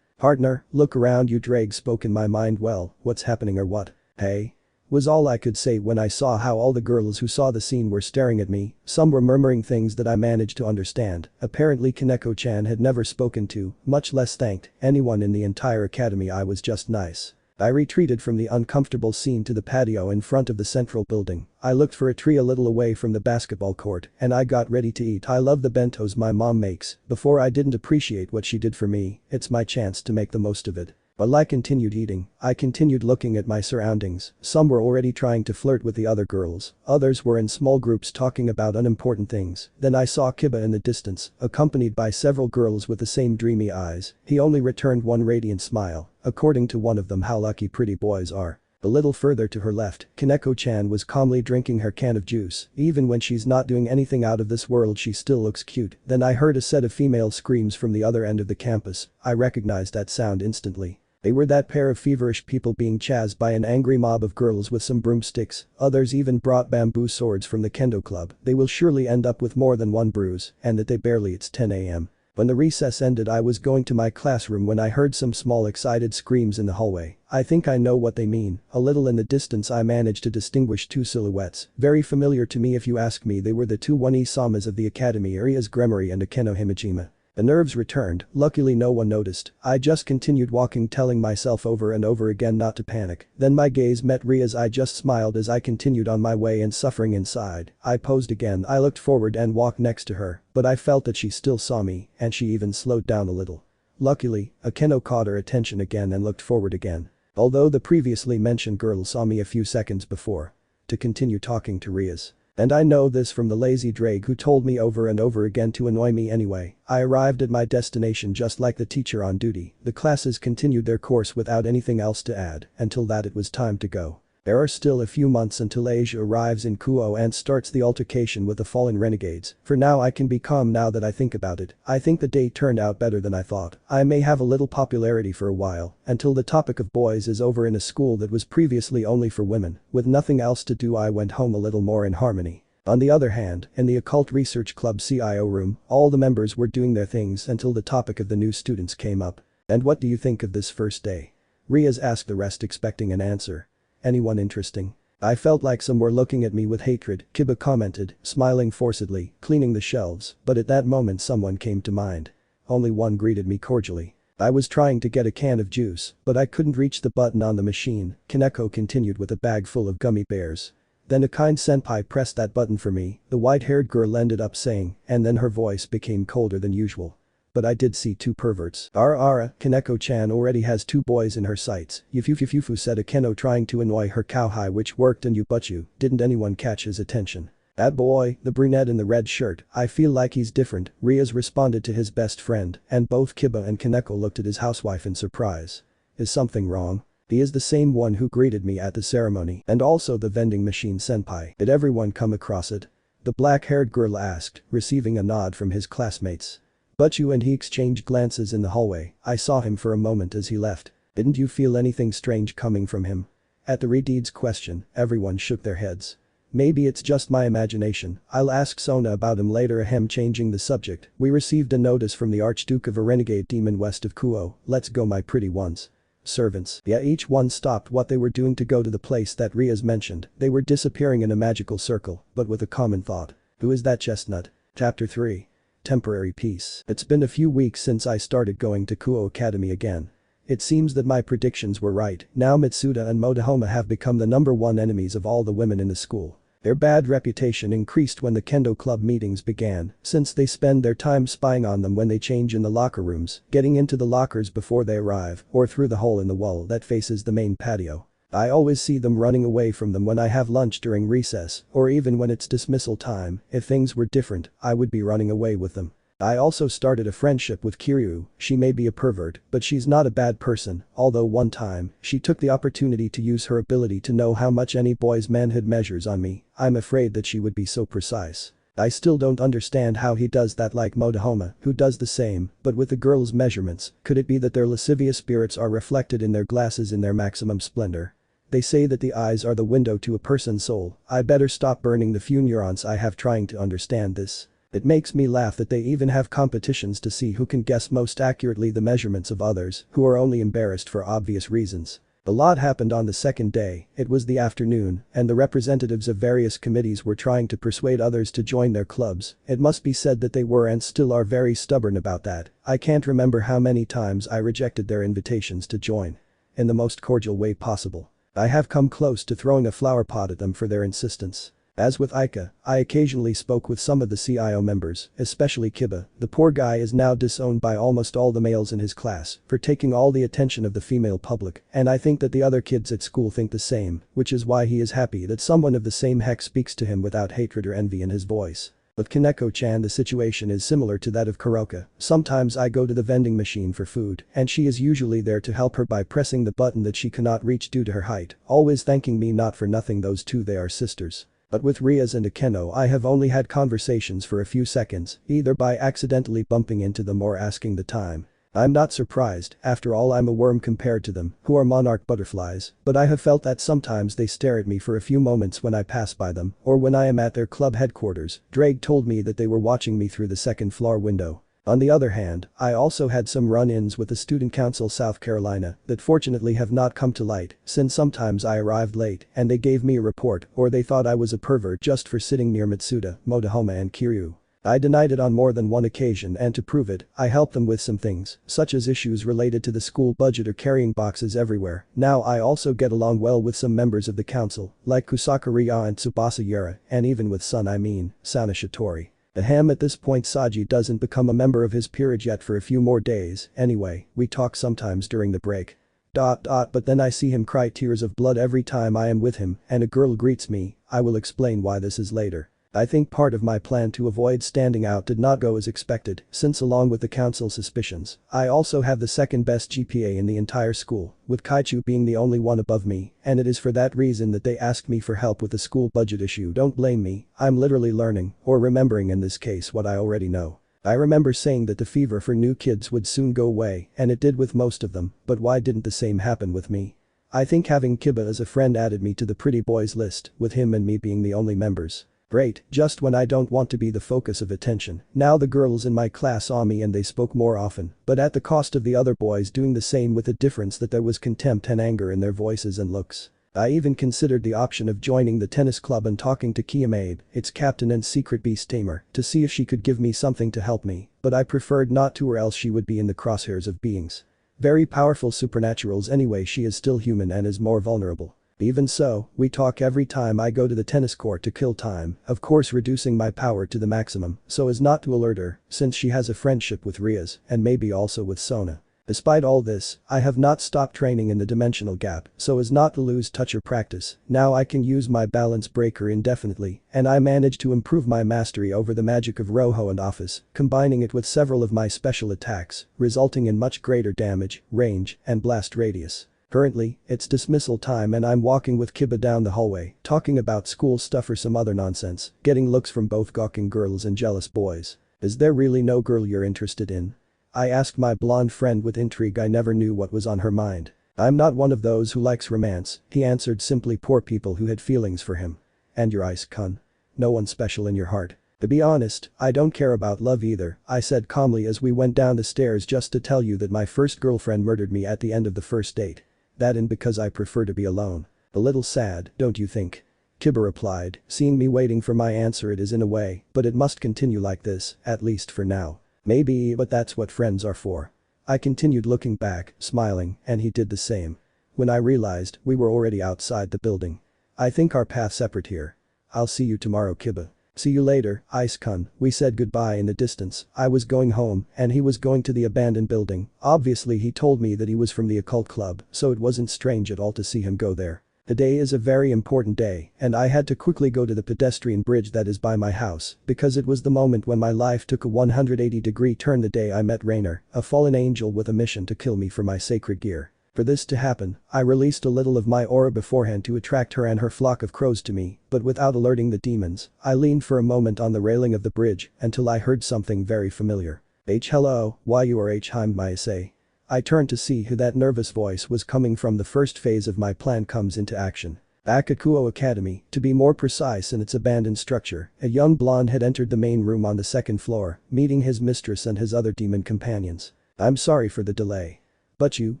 Partner, look around you. Drake spoke in my mind. Well, what's happening or what? Hey? Was all I could say when I saw how all the girls who saw the scene were staring at me. Some were murmuring things that I managed to understand. Apparently Kaneko-chan had never spoken to, much less thanked, anyone in the entire academy. I was just nice. I retreated from the uncomfortable scene to the patio in front of the central building. I looked for a tree a little away from the basketball court and I got ready to eat. I love the bentos my mom makes. Before I didn't appreciate what she did for me. It's my chance to make the most of it. While I continued eating, I continued looking at my surroundings. Some were already trying to flirt with the other girls, others were in small groups talking about unimportant things. Then I saw Kiba in the distance, accompanied by several girls with the same dreamy eyes. He only returned one radiant smile. According to one of them, how lucky pretty boys are. A little further to her left, Kaneko-chan was calmly drinking her can of juice. Even when she's not doing anything out of this world, she still looks cute. Then I heard a set of female screams from the other end of the campus. I recognized that sound instantly. They were that pair of feverish people being chased by an angry mob of girls with some broomsticks. Others even brought bamboo swords from the kendo club. They will surely end up with more than one bruise, and that they barely. It's 10 a.m. When the recess ended, I was going to my classroom when I heard some small excited screams in the hallway. I think I know what they mean. A little in the distance I managed to distinguish two silhouettes. Very familiar to me if you ask me. They were the two one-isamas of the academy, Arias Gremory and Akeno Himejima. The nerves returned. Luckily no one noticed. I just continued walking, telling myself over and over again not to panic. Then my gaze met Ria's. I just smiled as I continued on my way and suffering inside. I posed again. I looked forward and walked next to her, but I felt that she still saw me, and she even slowed down a little. Luckily, Akeno caught her attention again and looked forward again. Although the previously mentioned girl saw me a few seconds before. To continue talking to Ria's. And I know this from the lazy drake who told me over and over again to annoy me anyway. I arrived at my destination just like the teacher on duty. The classes continued their course without anything else to add, until that it was time to go. There are still a few months until Asia arrives in Kuo and starts the altercation with the fallen renegades. For now I can be calm now that I think about it. I think the day turned out better than I thought. I may have a little popularity for a while, until the topic of boys is over in a school that was previously only for women. With nothing else to do, I went home a little more in harmony. On the other hand, in the Occult Research Club CIO room, all the members were doing their things until the topic of the new students came up. And what do you think of this first day? Riaz asked the rest, expecting an answer. Anyone interesting? I felt like some were looking at me with hatred, Kiba commented, smiling forcedly, cleaning the shelves, but at that moment someone came to mind. Only one greeted me cordially. I was trying to get a can of juice, but I couldn't reach the button on the machine. Kaneko continued with a bag full of gummy bears. Then a kind senpai pressed that button for me, the white-haired girl ended up saying, and then her voice became colder than usual. But I did see two perverts. Ara, Kaneko-chan already has two boys in her sights. Yufufufufu, said Akeno, trying to annoy her cowhide, which worked. And you, didn't anyone catch his attention? That boy, the brunette in the red shirt, I feel like he's different, Riaz responded to his best friend, and both Kiba and Kaneko looked at his housewife in surprise. Is something wrong? He is the same one who greeted me at the ceremony, and also the vending machine senpai. Did everyone come across it? The black-haired girl asked, receiving a nod from his classmates. Butchu and he exchanged glances in the hallway. I saw him for a moment as he left. Didn't you feel anything strange coming from him? At the Redeed's question, everyone shook their heads. Maybe it's just my imagination. I'll ask Sona about him later. Ahem, changing the subject. We received a notice from the Archduke of a renegade demon west of Kuo. Let's go, my pretty ones. Servants. Yeah, each one stopped what they were doing to go to the place that Riaz mentioned. They were disappearing in a magical circle, but with a common thought. Who is that chestnut? Chapter 3. Temporary peace. It's been a few weeks since I started going to Kuo Academy again. It seems that my predictions were right. Now Mitsuda and Motohoma have become the #1 enemies of all the women in the school. Their bad reputation increased when the kendo club meetings began, since they spend their time spying on them when they change in the locker rooms, getting into the lockers before they arrive, or through the hole in the wall that faces the main patio. I always see them running away from them when I have lunch during recess, or even when it's dismissal time. If things were different, I would be running away with them. I also started a friendship with Kiryu. She may be a pervert, but she's not a bad person, although one time, she took the opportunity to use her ability to know how much any boy's manhood measures on me. I'm afraid that she would be so precise. I still don't understand how he does that, like Motohoma, who does the same, but with the girls' measurements. Could it be that their lascivious spirits are reflected in their glasses in their maximum splendor? They say that the eyes are the window to a person's soul. I better stop burning the few neurons I have trying to understand this. It makes me laugh that they even have competitions to see who can guess most accurately the measurements of others, who are only embarrassed for obvious reasons. A lot happened on the second day. It was the afternoon, and the representatives of various committees were trying to persuade others to join their clubs. It must be said that they were and still are very stubborn about that. I can't remember how many times I rejected their invitations to join. In the most cordial way possible. I have come close to throwing a flower pot at them for their insistence. As with Aika, I occasionally spoke with some of the CIO members, especially Kiba. The poor guy is now disowned by almost all the males in his class for taking all the attention of the female public, and I think that the other kids at school think the same, which is why he is happy that someone of the same hex speaks to him without hatred or envy in his voice. With Kaneko-chan the situation is similar to that of Kuroka. Sometimes I go to the vending machine for food, and she is usually there to help her by pressing the button that she cannot reach due to her height, always thanking me. Not for nothing, those two, they are sisters. But with Rias and Akeno I have only had conversations for a few seconds, either by accidentally bumping into them or asking the time. I'm not surprised, after all I'm a worm compared to them, who are monarch butterflies, but I have felt that sometimes they stare at me for a few moments when I pass by them, or when I am at their club headquarters. Drake told me that they were watching me through the second floor window. On the other hand, I also had some run-ins with the Student Council South Carolina that fortunately have not come to light, since sometimes I arrived late and they gave me a report, or they thought I was a pervert just for sitting near Mitsuda, Motohoma and Kiryu. I denied it on more than one occasion, and to prove it, I helped them with some things, such as issues related to the school budget or carrying boxes everywhere. Now I also get along well with some members of the council, like Kusaka Rya and Tsubasa Yura, and even with Sana Shitori. Ahem, at this point Saji doesn't become a member of his peerage yet for a few more days. Anyway, we talk sometimes during the break. But then I see him cry tears of blood every time I am with him, and a girl greets me. I will explain why this is later. I think part of my plan to avoid standing out did not go as expected, since along with the council's suspicions, I also have the second best GPA in the entire school, with Kaichu being the only one above me, and it is for that reason that they asked me for help with the school budget issue. Don't blame me, I'm literally learning, or remembering in this case, what I already know. I remember saying that the fever for new kids would soon go away, and it did with most of them, but why didn't the same happen with me? I think having Kiba as a friend added me to the pretty boys list, with him and me being the only members. Great, just when I don't want to be the focus of attention. Now the girls in my class saw me and they spoke more often, but at the cost of the other boys doing the same, with the difference that there was contempt and anger in their voices and looks. I even considered the option of joining the tennis club and talking to Kiyomabe, its captain and secret beast tamer, to see if she could give me something to help me, but I preferred not to, or else she would be in the crosshairs of beings very powerful supernaturals. Anyway, she is still human and is more vulnerable. Even so, we talk every time I go to the tennis court to kill time, of course reducing my power to the maximum so as not to alert her, since she has a friendship with Rias and maybe also with Sona. Despite all this, I have not stopped training in the dimensional gap so as not to lose touch or practice. Now I can use my balance breaker indefinitely, and I managed to improve my mastery over the magic of Roho and Office, combining it with several of my special attacks, resulting in much greater damage, range, and blast radius. Currently, it's dismissal time and I'm walking with Kiba down the hallway, talking about school stuff or some other nonsense, getting looks from both gawking girls and jealous boys. Is there really no girl you're interested in? I asked my blonde friend with intrigue. I never knew what was on her mind. I'm not one of those who likes romance, he answered simply. Poor people who had feelings for him. And your ice-kun? No one special in your heart? To be honest, I don't care about love either, I said calmly as we went down the stairs. Just to tell you that my first girlfriend murdered me at the end of the first date. That and because I prefer to be alone. A little sad, don't you think? Kiba replied, seeing me waiting for my answer. It is in a way, but it must continue like this, at least for now. Maybe, but that's what friends are for. I continued looking back, smiling, and he did the same. When I realized, we were already outside the building. I think our paths separate here. I'll see you tomorrow, Kiba. See you later, Ice-kun. We said goodbye in the distance. I was going home and he was going to the abandoned building. Obviously he told me that he was from the occult club, so it wasn't strange at all to see him go there. Today is a very important day and I had to quickly go to the pedestrian bridge that is by my house because it was the moment when my life took a 180-degree turn. The day I met Rainer, a fallen angel with a mission to kill me for my sacred gear. For this to happen, I released a little of my aura beforehand to attract her and her flock of crows to me, but without alerting the demons. I leaned for a moment on the railing of the bridge until I heard something very familiar. Hello, why you are my Issei. I turned to see who that nervous voice was coming from. The first phase of my plan comes into action. Akakuo Academy, to be more precise, in its abandoned structure, a young blonde had entered the main room on the second floor, meeting his mistress and his other demon companions. I'm sorry for the delay. But you,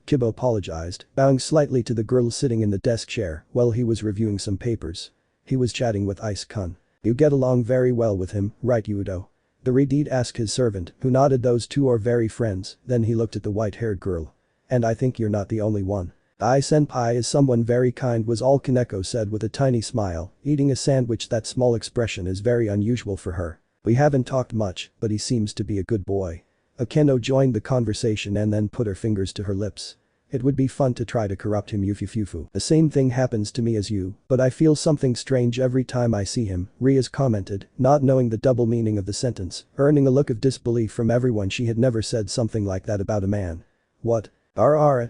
Kiba apologized, bowing slightly to the girl sitting in the desk chair while he was reviewing some papers. He was chatting with Ice-kun. You get along very well with him, right Hyōdō? The Redeed asked his servant, who nodded. Those two are very friends. Then he looked at the white-haired girl. And I think you're not the only one. "Ai senpai is someone very kind," was all Kaneko said with a tiny smile, eating a sandwich. That small expression is very unusual for her. "We haven't talked much, but he seems to be a good boy." Akeno joined the conversation and then put her fingers to her lips. "It would be fun to try to corrupt him, Yufufufu. The same thing happens to me as you, but I feel something strange every time I see him," Rias commented, not knowing the double meaning of the sentence, earning a look of disbelief from everyone. She had never said something like that about a man. "What?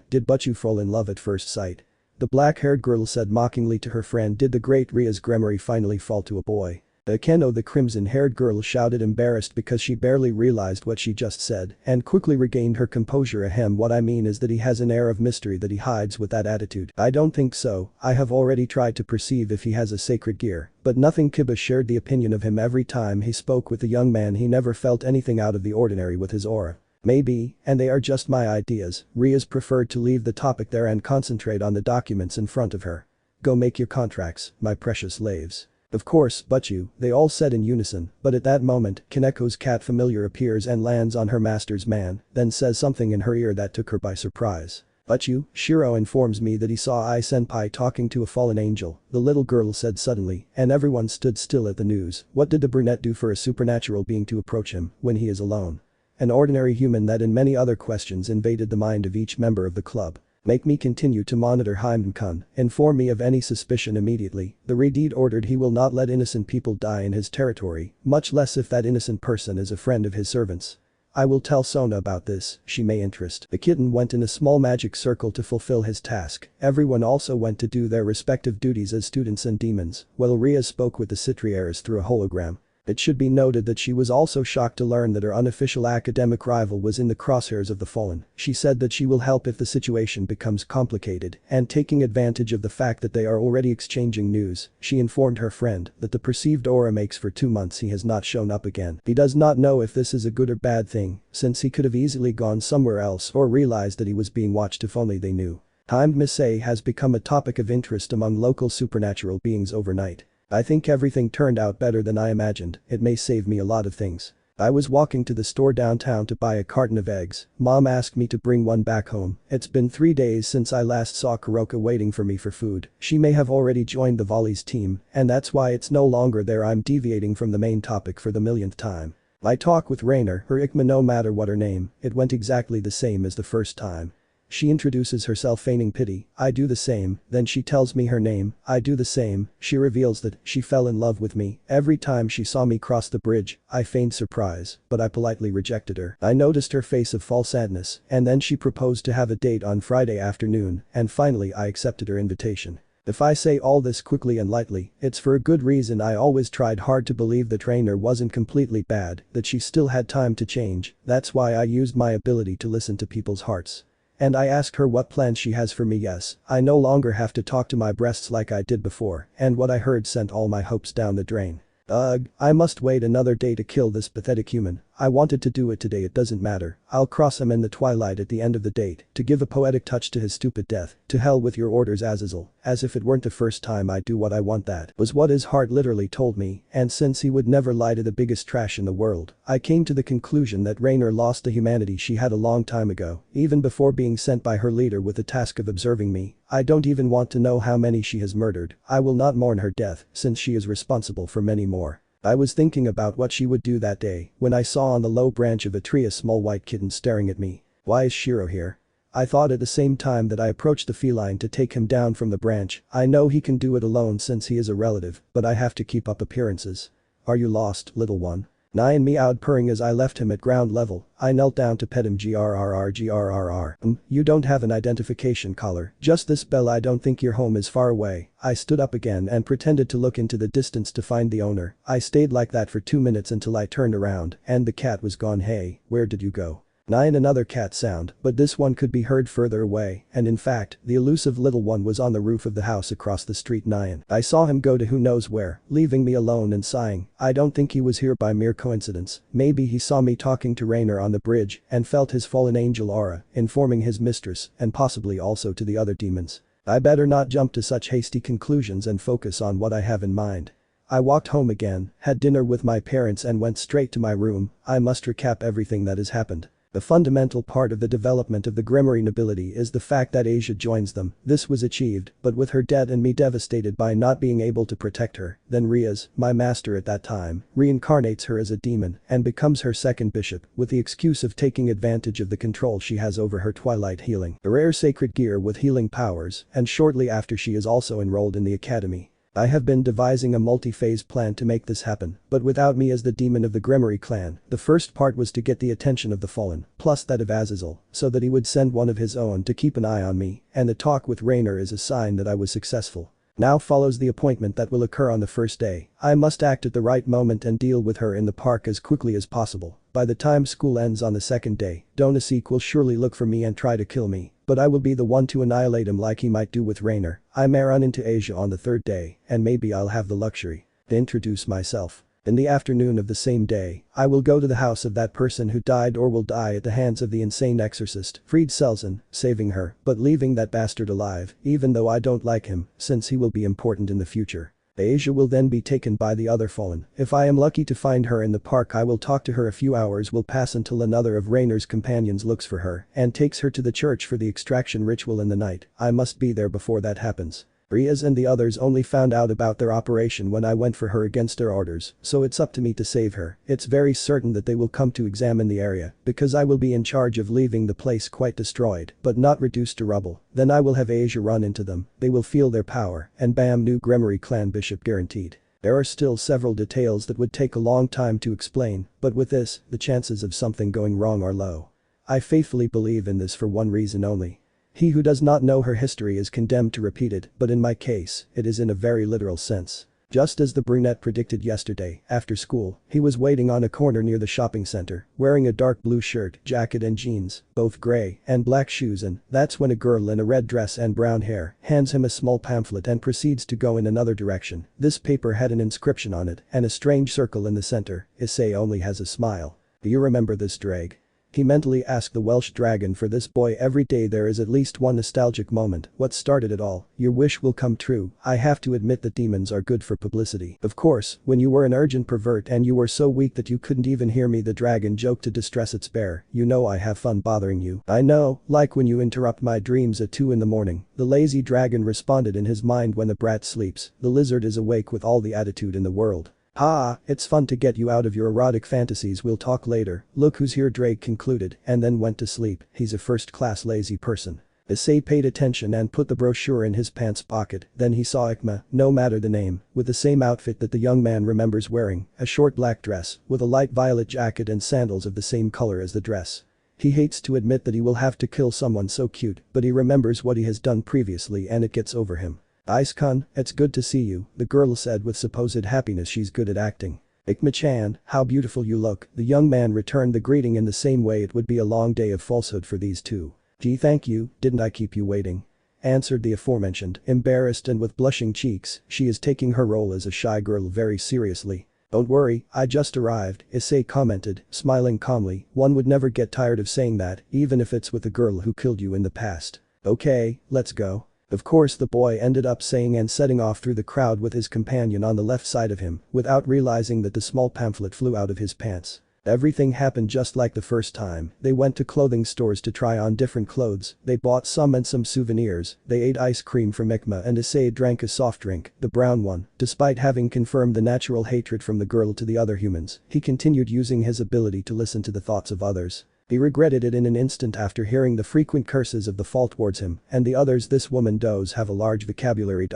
Did but you fall in love at first sight?" The black-haired girl said mockingly to her friend. Did the great Rias Gremory finally fall to a boy? Akeno, the crimson-haired girl, shouted, embarrassed because she barely realized what she just said, and quickly regained her composure. Ahem, what I mean is that he has an air of mystery that he hides with that attitude. "I don't think so. I have already tried to perceive if he has a sacred gear, but nothing." Kiba shared the opinion of him. Every time he spoke with the young man he never felt anything out of the ordinary with his aura. "Maybe, and they are just my ideas." Rias preferred to leave the topic there and concentrate on the documents in front of her. "Go make your contracts, my precious slaves." "Of course, but you," they all said in unison, but at that moment, Kaneko's cat familiar appears and lands on her master's man, then says something in her ear that took her by surprise. "But you, Shiro informs me that he saw Ai senpai talking to a fallen angel," the little girl said suddenly, and everyone stood still at the news. What did the brunette do for a supernatural being to approach him when he is alone? An ordinary human. That and many other questions invaded the mind of each member of the club. "Make me continue to monitor Hyōdō. Inform me of any suspicion immediately." The Redeed ordered. "He will not let innocent people die in his territory, much less if that innocent person is a friend of his servants. I will tell Sona about this, she may interest." The kitten went in a small magic circle to fulfill his task. Everyone also went to do their respective duties as students and demons, while Ria spoke with the Citrières through a hologram. It should be noted that she was also shocked to learn that her unofficial academic rival was in the crosshairs of the fallen. She said that she will help if the situation becomes complicated, and taking advantage of the fact that they are already exchanging news, she informed her friend that the perceived aura makes for 2 months he has not shown up again. He does not know if this is a good or bad thing, since he could have easily gone somewhere else or realized that he was being watched if only they knew. Hyōdō has become a topic of interest among local supernatural beings overnight. "I think everything turned out better than I imagined. It may save me a lot of things. I was walking to the store downtown to buy a carton of eggs. Mom asked me to bring one back home. It's been 3 days since I last saw Kuroka waiting for me for food. She may have already joined the volleys team, and that's why it's no longer there." I'm deviating from the main topic for the millionth time. "My talk with Rainer, her Ikma, no matter what her name, it went exactly the same as the first time. She introduces herself feigning pity, I do the same, then she tells me her name, I do the same, she reveals that she fell in love with me. Every time she saw me cross the bridge, I feigned surprise, but I politely rejected her. I noticed her face of false sadness, and then she proposed to have a date on Friday afternoon, and finally I accepted her invitation. If I say all this quickly and lightly, it's for a good reason. I always tried hard to believe the trainer wasn't completely bad, that she still had time to change. That's why I used my ability to listen to people's hearts. And I asked her what plans she has for me. Yes, I no longer have to talk to my breasts like I did before, and what I heard sent all my hopes down the drain. Ugh, I must wait another day to kill this pathetic human. I wanted to do it today. It doesn't matter. I'll cross him in the twilight at the end of the date to give a poetic touch to his stupid death. To hell with your orders, Azazel. As if it weren't the first time I do what I want. That was what his heart literally told me, and since he would never lie to the biggest trash in the world, I came to the conclusion that Rainer lost the humanity she had a long time ago, even before being sent by her leader with the task of observing me. I don't even want to know how many she has murdered. I will not mourn her death, since she is responsible for many more. I was thinking about what she would do that day when I saw on the low branch of a tree a small white kitten staring at me. Why is Shiro here? I thought at the same time that I approached the feline to take him down from the branch. I know he can do it alone since he is a relative, but I have to keep up appearances. Are you lost, little one? Nyan meowed, purring as I left him at ground level. I knelt down to pet him. Grrr. You don't have an identification collar, just this bell. I don't think your home is far away. I stood up again and pretended to look into the distance to find the owner. I stayed like that for 2 minutes until I turned around and the cat was gone. Hey, where did you go? Nyan, another cat sound, but this one could be heard further away, and in fact, the elusive little one was on the roof of the house across the street. Nyan. I saw him go to who knows where, leaving me alone and sighing. I don't think he was here by mere coincidence. Maybe he saw me talking to Rainer on the bridge and felt his fallen angel aura, informing his mistress, and possibly also to the other demons. I better not jump to such hasty conclusions and focus on what I have in mind. I walked home again, had dinner with my parents and went straight to my room. I must recap everything that has happened. The fundamental part of the development of the Grimoire nobility is the fact that Asia joins them. This was achieved, but with her dead and me devastated by not being able to protect her, then Riaz, my master at that time, reincarnates her as a demon and becomes her second bishop with the excuse of taking advantage of the control she has over her twilight healing, a rare sacred gear with healing powers, and shortly after she is also enrolled in the academy. I have been devising a multi-phase plan to make this happen, but without me as the demon of the Grimoire clan. The first part was to get the attention of the Fallen, plus that of Azazel, so that he would send one of his own to keep an eye on me, and the talk with Raynor is a sign that I was successful. Now follows the appointment that will occur on the first day. I must act at the right moment and deal with her in the park as quickly as possible. By the time school ends on the second day, Donasik will surely look for me and try to kill me, but I will be the one to annihilate him like he might do with Raynor. I may run into Asia on the third day, and maybe I'll have the luxury to introduce myself. In the afternoon of the same day, I will go to the house of that person who died or will die at the hands of the insane exorcist, freed Selzen, saving her, but leaving that bastard alive, even though I don't like him, since he will be important in the future. Asia will then be taken by the other Fallen. If I am lucky to find her in the park, I will talk to her. A few hours will pass until another of Raynor's companions looks for her and takes her to the church for the extraction ritual in the night. I must be there before that happens. Riaz and the others only found out about their operation when I went for her against their orders, so it's up to me to save her. It's very certain that they will come to examine the area, because I will be in charge of leaving the place quite destroyed, but not reduced to rubble. Then I will have Asia run into them, they will feel their power, and bam, new Grimoire clan bishop guaranteed. There are still several details that would take a long time to explain, but with this, the chances of something going wrong are low. I faithfully believe in this for one reason only. He who does not know her history is condemned to repeat it, but in my case, it is in a very literal sense. Just as the brunette predicted yesterday, after school, he was waiting on a corner near the shopping center, wearing a dark blue shirt, jacket and jeans, both gray, and black shoes, and that's when a girl in a red dress and brown hair hands him a small pamphlet and proceeds to go in another direction. This paper had an inscription on it and a strange circle in the center. Issei only has a smile. Do you remember this, Drag? He mentally asked the Welsh dragon. For this boy every day there is at least one nostalgic moment. What started it all? Your wish will come true. I have to admit that demons are good for publicity. Of course, when you were an urgent pervert and you were so weak that you couldn't even hear me, the dragon joked to distress its bear. You know I have fun bothering you. I know, like when you interrupt my dreams at 2 in the morning. The lazy dragon responded in his mind. When the brat sleeps, the lizard is awake with all the attitude in the world. It's fun to get you out of your erotic fantasies. We'll talk later. Look who's here, Drake concluded, and then went to sleep. He's a first-class lazy person. Issei paid attention and put the brochure in his pants pocket. Then he saw Ikma, no matter the name, with the same outfit that the young man remembers wearing, a short black dress, with a light violet jacket and sandals of the same color as the dress. He hates to admit that he will have to kill someone so cute, but he remembers what he has done previously and it gets over him. Ice-kun, it's good to see you, the girl said with supposed happiness. She's good at acting. Ikma-chan, how beautiful you look. The young man returned the greeting in the same way. It would be a long day of falsehood for these two. Gee, thank you, didn't I keep you waiting? Answered the aforementioned, embarrassed and with blushing cheeks. She is taking her role as a shy girl very seriously. Don't worry, I just arrived, Issei commented, smiling calmly. One would never get tired of saying that, even if it's with the girl who killed you in the past. Okay, let's go. Of course, the boy ended up saying and setting off through the crowd with his companion on the left side of him, without realizing that the small pamphlet flew out of his pants. Everything happened just like the first time. They went to clothing stores to try on different clothes, they bought some souvenirs, they ate ice cream from Ikma, and Issei drank a soft drink, the brown one. Despite having confirmed the natural hatred from the girl to the other humans, he continued using his ability to listen to the thoughts of others. He regretted it in an instant after hearing the frequent curses of the fall towards him and the others. This woman does have a large vocabulary.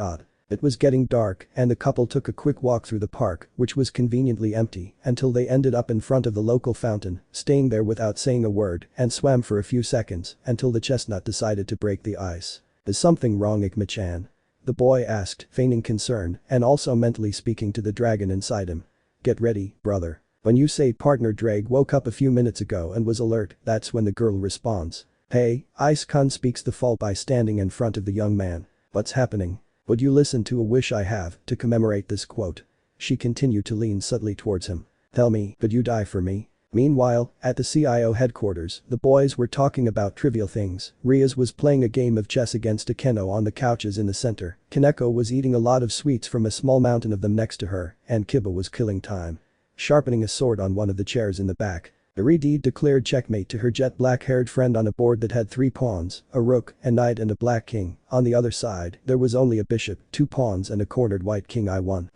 It was getting dark and the couple took a quick walk through the park, which was conveniently empty, until they ended up in front of the local fountain, staying there without saying a word, and swam for a few seconds until the chestnut decided to break the ice. Is something wrong, Ikma-chan? The boy asked, feigning concern and also mentally speaking to the dragon inside him. Get ready, brother. When you say partner, Drake woke up a few minutes ago and was alert. That's when the girl responds. Hey, Ice-kun speaks the fall by standing in front of the young man. What's happening? Would you listen to a wish I have to commemorate this quote? She continued to lean subtly towards him. Tell me, could you die for me? Meanwhile, at the CIO headquarters, the boys were talking about trivial things. Riaz was playing a game of chess against Akeno on the couches in the center. Kaneko was eating a lot of sweets from a small mountain of them next to her, and Kiba was killing time, sharpening a sword on one of the chairs in the back. The Redeed declared checkmate to her jet black-haired friend on a board that had 3 pawns, a rook, a knight and a black king. On the other side, there was only a bishop, 2 pawns and a cornered white king. I won.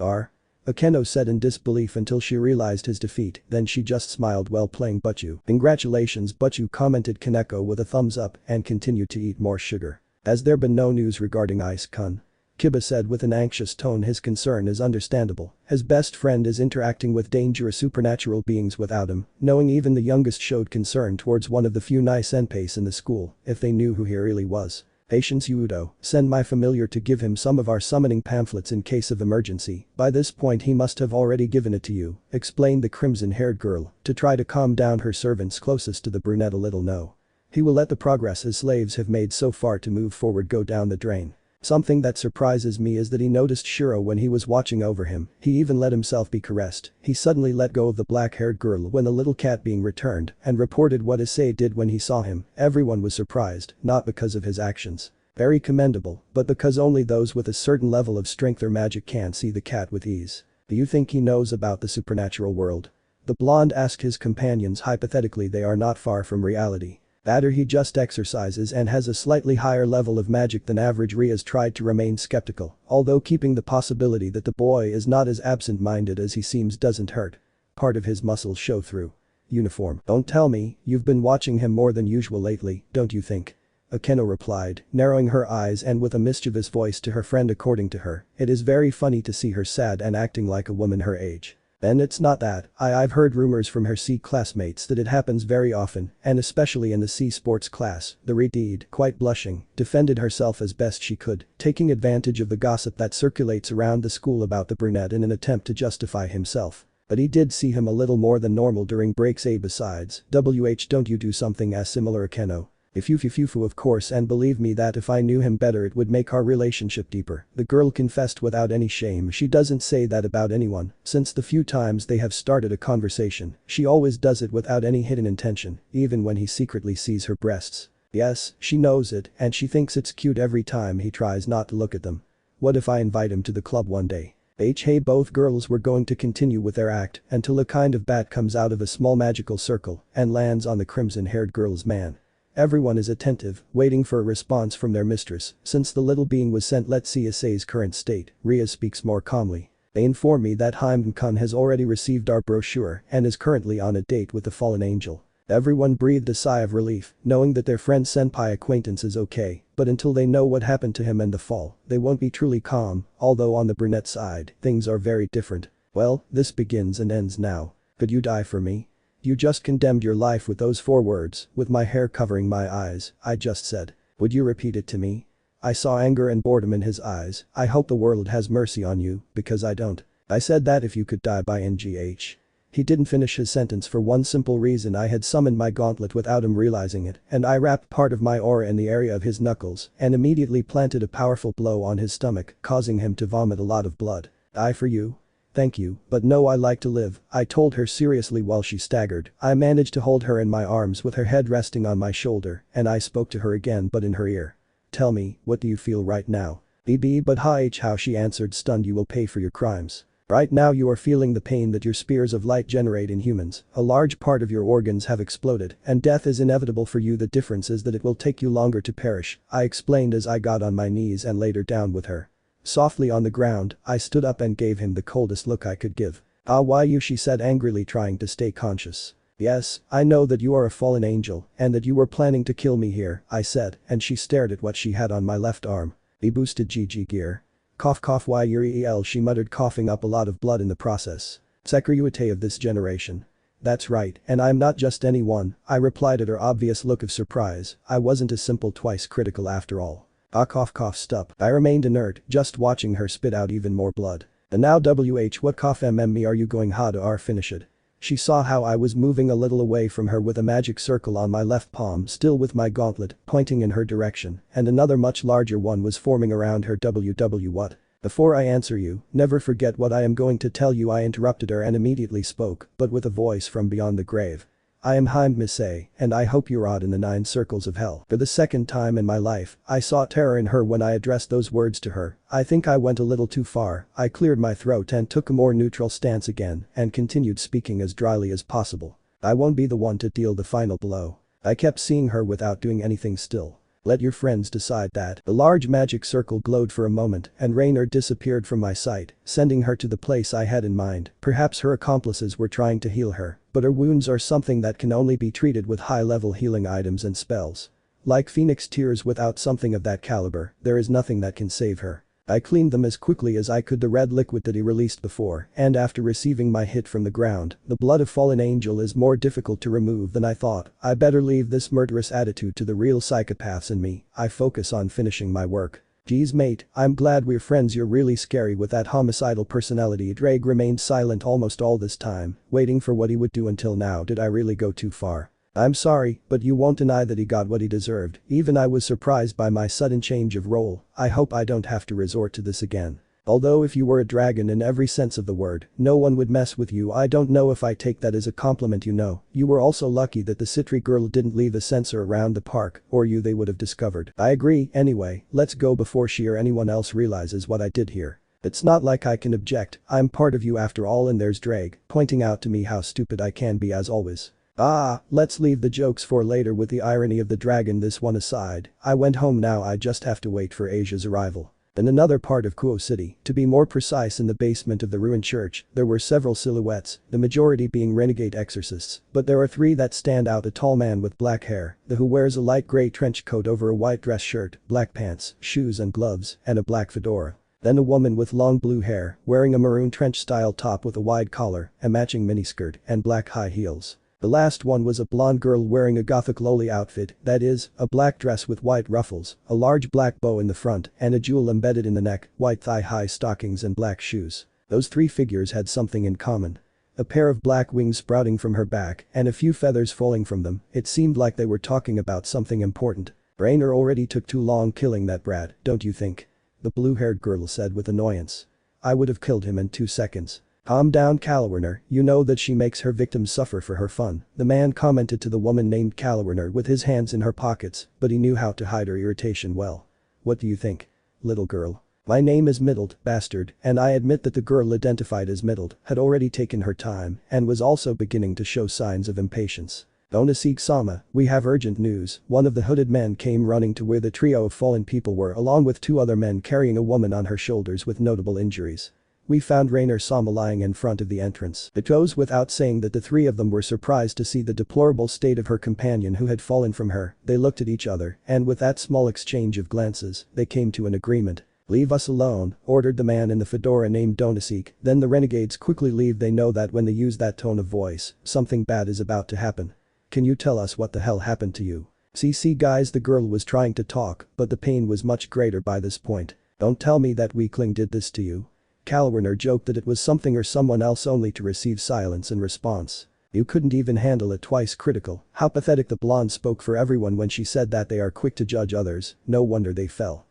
Akeno said in disbelief until she realized his defeat, then she just smiled. Well playing Butchu. Congratulations Butchu, commented Kaneko with a thumbs up and continued to eat more sugar. Has there been no news regarding Ice-kun? Kiba said with an anxious tone. His concern is understandable. His best friend is interacting with dangerous supernatural beings without him, knowing even the youngest showed concern towards one of the few nice senpais in the school, if they knew who he really was. Isseihyoudou, send my familiar to give him some of our summoning pamphlets in case of emergency. By this point he must have already given it to you, explained the crimson-haired girl, to try to calm down her servants closest to the brunette a little. No. He will let the progress his slaves have made so far to move forward go down the drain. Something that surprises me is that he noticed Shiro when he was watching over him, he even let himself be caressed. He suddenly let go of the black-haired girl when the little cat being returned and reported what Issei did when he saw him. Everyone was surprised, not because of his actions. Very commendable, but because only those with a certain level of strength or magic can see the cat with ease. Do you think he knows about the supernatural world? The blonde asked his companions. Hypothetically they are not far from reality. That or he just exercises and has a slightly higher level of magic than average. Rias tried to remain skeptical, although keeping the possibility that the boy is not as absent-minded as he seems doesn't hurt. Part of his muscles show through. Uniform. Don't tell me, you've been watching him more than usual lately, don't you think? Akeno replied, narrowing her eyes and with a mischievous voice to her friend. According to her, it is very funny to see her sad and acting like a woman her age. And it's not that, I've heard rumors from her C classmates that it happens very often, and especially in the C sports class. The Redeed, quite blushing, defended herself as best she could, taking advantage of the gossip that circulates around the school about the brunette in an attempt to justify himself. But he did see him a little more than normal during breaks. Besides, don't you do something as similar? Akeno. If you of course, and believe me that if I knew him better it would make our relationship deeper. The girl confessed without any shame. She doesn't say that about anyone, since the few times they have started a conversation, she always does it without any hidden intention, even when he secretly sees her breasts. Yes, she knows it, and she thinks it's cute every time he tries not to look at them. What if I invite him to the club one day? Hey, both girls were going to continue with their act until a kind of bat comes out of a small magical circle and lands on the crimson-haired girl's man. Everyone is attentive, waiting for a response from their mistress, since the little being was sent. Let's see Issei's current state. Ria speaks more calmly. They inform me that Hyōdō has already received our brochure and is currently on a date with the fallen angel. Everyone breathed a sigh of relief, knowing that their friend senpai acquaintance is okay, but until they know what happened to him and the fall, they won't be truly calm, although on the brunette side, things are very different. Well, this begins and ends now. Could you die for me? You just condemned your life with those 4 words, with my hair covering my eyes, I just said. Would you repeat it to me? I saw anger and boredom in his eyes. I hope the world has mercy on you, because I don't. I said that if you could die by NGH. He didn't finish his sentence for one simple reason. I had summoned my gauntlet without him realizing it, and I wrapped part of my aura in the area of his knuckles and immediately planted a powerful blow on his stomach, causing him to vomit a lot of blood. Die for you? Thank you, but no, I like to live, I told her seriously while she staggered. I managed to hold her in my arms with her head resting on my shoulder, and I spoke to her again but in her ear. Tell me, what do you feel right now? BB but how she answered stunned. You will pay for your crimes. Right now you are feeling the pain that your spears of light generate in humans. A large part of your organs have exploded, and death is inevitable for you. The difference is that it will take you longer to perish, I explained as I got on my knees and laid her down with her. Softly on the ground, I stood up and gave him the coldest look I could give. Why you? She said angrily, trying to stay conscious. Yes, I know that you are a fallen angel and that you were planning to kill me here, I said, and she stared at what she had on my left arm. The boosted GG gear. Cough why your she muttered, coughing up a lot of blood in the process. Sekiryuutei of this generation. That's right, and I'm not just anyone, I replied at her obvious look of surprise. I wasn't a simple twice critical after all. Cough stop. I remained inert, just watching her spit out even more blood. And now what cough me are you going to finish it? She saw how I was moving a little away from her with a magic circle on my left palm, still with my gauntlet, pointing in her direction, and another much larger one was forming around her. What? Before I answer you, never forget what I am going to tell you, I interrupted her and immediately spoke, but with a voice from beyond the grave. I am Hyōdō Issei, and I hope you rot in the 9 circles of hell. For the second time in my life, I saw terror in her when I addressed those words to her. I think I went a little too far. I cleared my throat and took a more neutral stance again and continued speaking as dryly as possible. I won't be the one to deal the final blow. I kept seeing her without doing anything still. Let your friends decide that. The large magic circle glowed for a moment and Raynor disappeared from my sight, sending her to the place I had in mind. Perhaps her accomplices were trying to heal her, but her wounds are something that can only be treated with high-level healing items and spells. Like Phoenix Tears, without something of that caliber, there is nothing that can save her. I cleaned them as quickly as I could, the red liquid that he released before, and after receiving my hit from the ground, the blood of fallen angel is more difficult to remove than I thought. I better leave this murderous attitude to the real psychopaths in me. I focus on finishing my work. Geez mate, I'm glad we're friends. You're really scary with that homicidal personality. Drake remained silent almost all this time, waiting for what he would do. Until now, did I really go too far? I'm sorry, but you won't deny that he got what he deserved. Even I was surprised by my sudden change of role. I hope I don't have to resort to this again. Although if you were a dragon in every sense of the word, no one would mess with you. I don't know if I take that as a compliment. You were also lucky that the Citri girl didn't leave a sensor around the park, or they would have discovered. I agree. Anyway, let's go before she or anyone else realizes what I did here. It's not like I can object. I'm part of you after all. And there's Drake, pointing out to me how stupid I can be as always. Let's leave the jokes for later. With the irony of the dragon this one aside, I went home now. I just have to wait for Asia's arrival. In another part of Kuo City, to be more precise in the basement of the ruined church, there were several silhouettes, the majority being renegade exorcists, but there are three that stand out: a tall man with black hair, who wears a light gray trench coat over a white dress shirt, black pants, shoes and gloves, and a black fedora. Then a woman with long blue hair, wearing a maroon trench-style top with a wide collar, a matching miniskirt, and black high heels. The last one was a blonde girl wearing a gothic loli outfit, that is, a black dress with white ruffles, a large black bow in the front, and a jewel embedded in the neck, white thigh-high stockings and black shoes. Those three figures had something in common. A pair of black wings sprouting from her back and a few feathers falling from them. It seemed like they were talking about something important. Raynor already took too long killing that brat, don't you think? The blue-haired girl said with annoyance. I would have killed him in 2 seconds. Calm down, Calawerner, you know that she makes her victims suffer for her fun, the man commented to the woman named Calawerner with his hands in her pockets, but he knew how to hide her irritation well. What do you think? Little girl. My name is Middled, bastard, and I admit that the girl identified as Middled had already taken her time and was also beginning to show signs of impatience. Onisig-sama, we have urgent news. One of the hooded men came running to where the trio of fallen people were, along with 2 other men carrying a woman on her shoulders with notable injuries. We found Raynor-sama lying in front of the entrance. It goes without saying that the 3 of them were surprised to see the deplorable state of her companion who had fallen from her. They looked at each other, and with that small exchange of glances, they came to an agreement. Leave us alone, ordered the man in the fedora named Donisik. Then the renegades quickly leave. They know that when they use that tone of voice, something bad is about to happen. Can you tell us what the hell happened to you? See guys, the girl was trying to talk, but the pain was much greater by this point. Don't tell me that weakling did this to you. Calawerner joked that it was something or someone else, only to receive silence in response. You couldn't even handle it twice. Critical. How pathetic. The blonde spoke for everyone when she said that they are quick to judge others. No wonder they fell.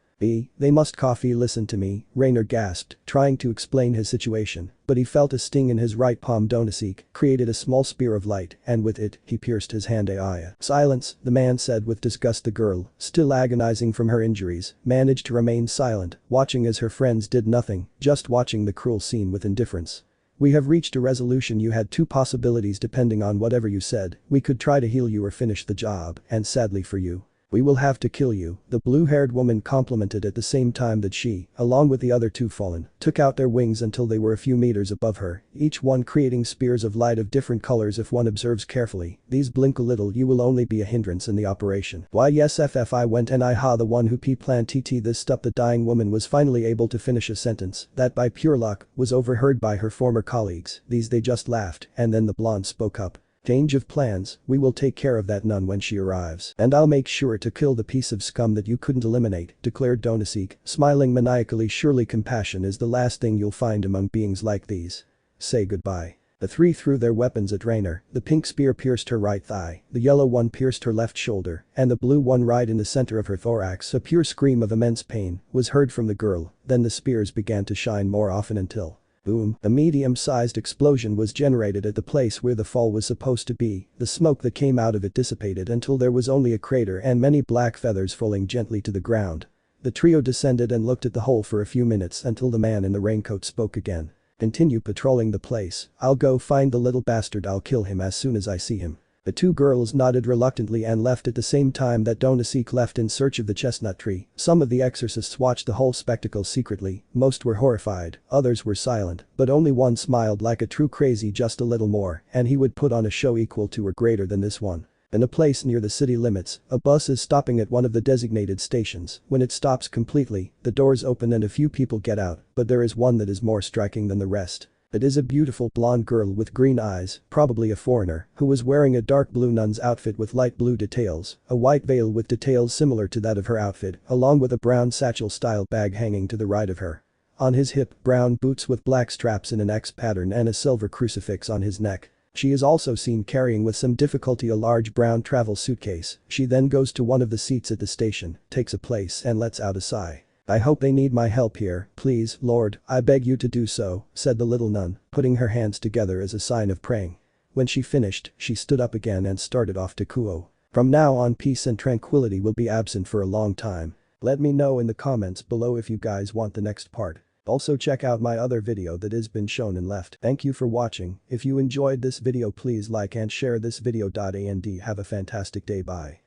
They must coffee. Listen to me, Raynor gasped, trying to explain his situation, but he felt a sting in his right palm. Donisik created a small spear of light, and with it, he pierced his hand. Silence, the man said with disgust. The girl, still agonizing from her injuries, managed to remain silent, watching as her friends did nothing, just watching the cruel scene with indifference. We have reached a resolution. You had 2 possibilities depending on whatever you said. We could try to heal you or finish the job, and sadly for you, we will have to kill you, the blue-haired woman complimented at the same time that she, along with the other 2 fallen, took out their wings until they were a few meters above her, each one creating spears of light of different colors. If one observes carefully, these blink a little. You will only be a hindrance in the operation. Why yes I went and the one who planned this stuff. The dying woman was finally able to finish a sentence that by pure luck was overheard by her former colleagues. They just laughed, and then the blonde spoke up. Change of plans, we will take care of that nun when she arrives. And I'll make sure to kill the piece of scum that you couldn't eliminate, declared Donisik, smiling maniacally. Surely compassion is the last thing you'll find among beings like these. Say goodbye. The 3 threw their weapons at Raynor. The pink spear pierced her right thigh, the yellow one pierced her left shoulder, and the blue one right in the center of her thorax. A pure scream of immense pain was heard from the girl. Then the spears began to shine more often until boom, a medium-sized explosion was generated at the place where the fall was supposed to be. The smoke that came out of it dissipated until there was only a crater and many black feathers falling gently to the ground. The trio descended and looked at the hole for a few minutes until the man in the raincoat spoke again. Continue patrolling the place. I'll go find the little bastard. I'll kill him as soon as I see him. The two girls nodded reluctantly and left at the same time that Donaseek left in search of the chestnut tree. Some of the exorcists watched the whole spectacle secretly, most were horrified, others were silent, but only one smiled like a true crazy just a little more, and he would put on a show equal to or greater than this one. In a place near the city limits, a bus is stopping at one of the designated stations. When it stops completely, the doors open and a few people get out, but there is one that is more striking than the rest. It is a beautiful blonde girl with green eyes, probably a foreigner, who was wearing a dark blue nun's outfit with light blue details, a white veil with details similar to that of her outfit, along with a brown satchel-style bag hanging to the right of her. On his hip, brown boots with black straps in an X pattern and a silver crucifix on his neck. She is also seen carrying with some difficulty a large brown travel suitcase. She then goes to one of the seats at the station, takes a place and lets out a sigh. "I hope they need my help here, please, Lord, I beg you to do so," said the little nun, putting her hands together as a sign of praying. When she finished, she stood up again and started off to Kuo. From now on, peace and tranquility will be absent for a long time. Let me know in the comments below if you guys want the next part. Also check out my other video that has been shown and left. Thank you for watching. If you enjoyed this video, please like and share this video. And have a fantastic day. Bye.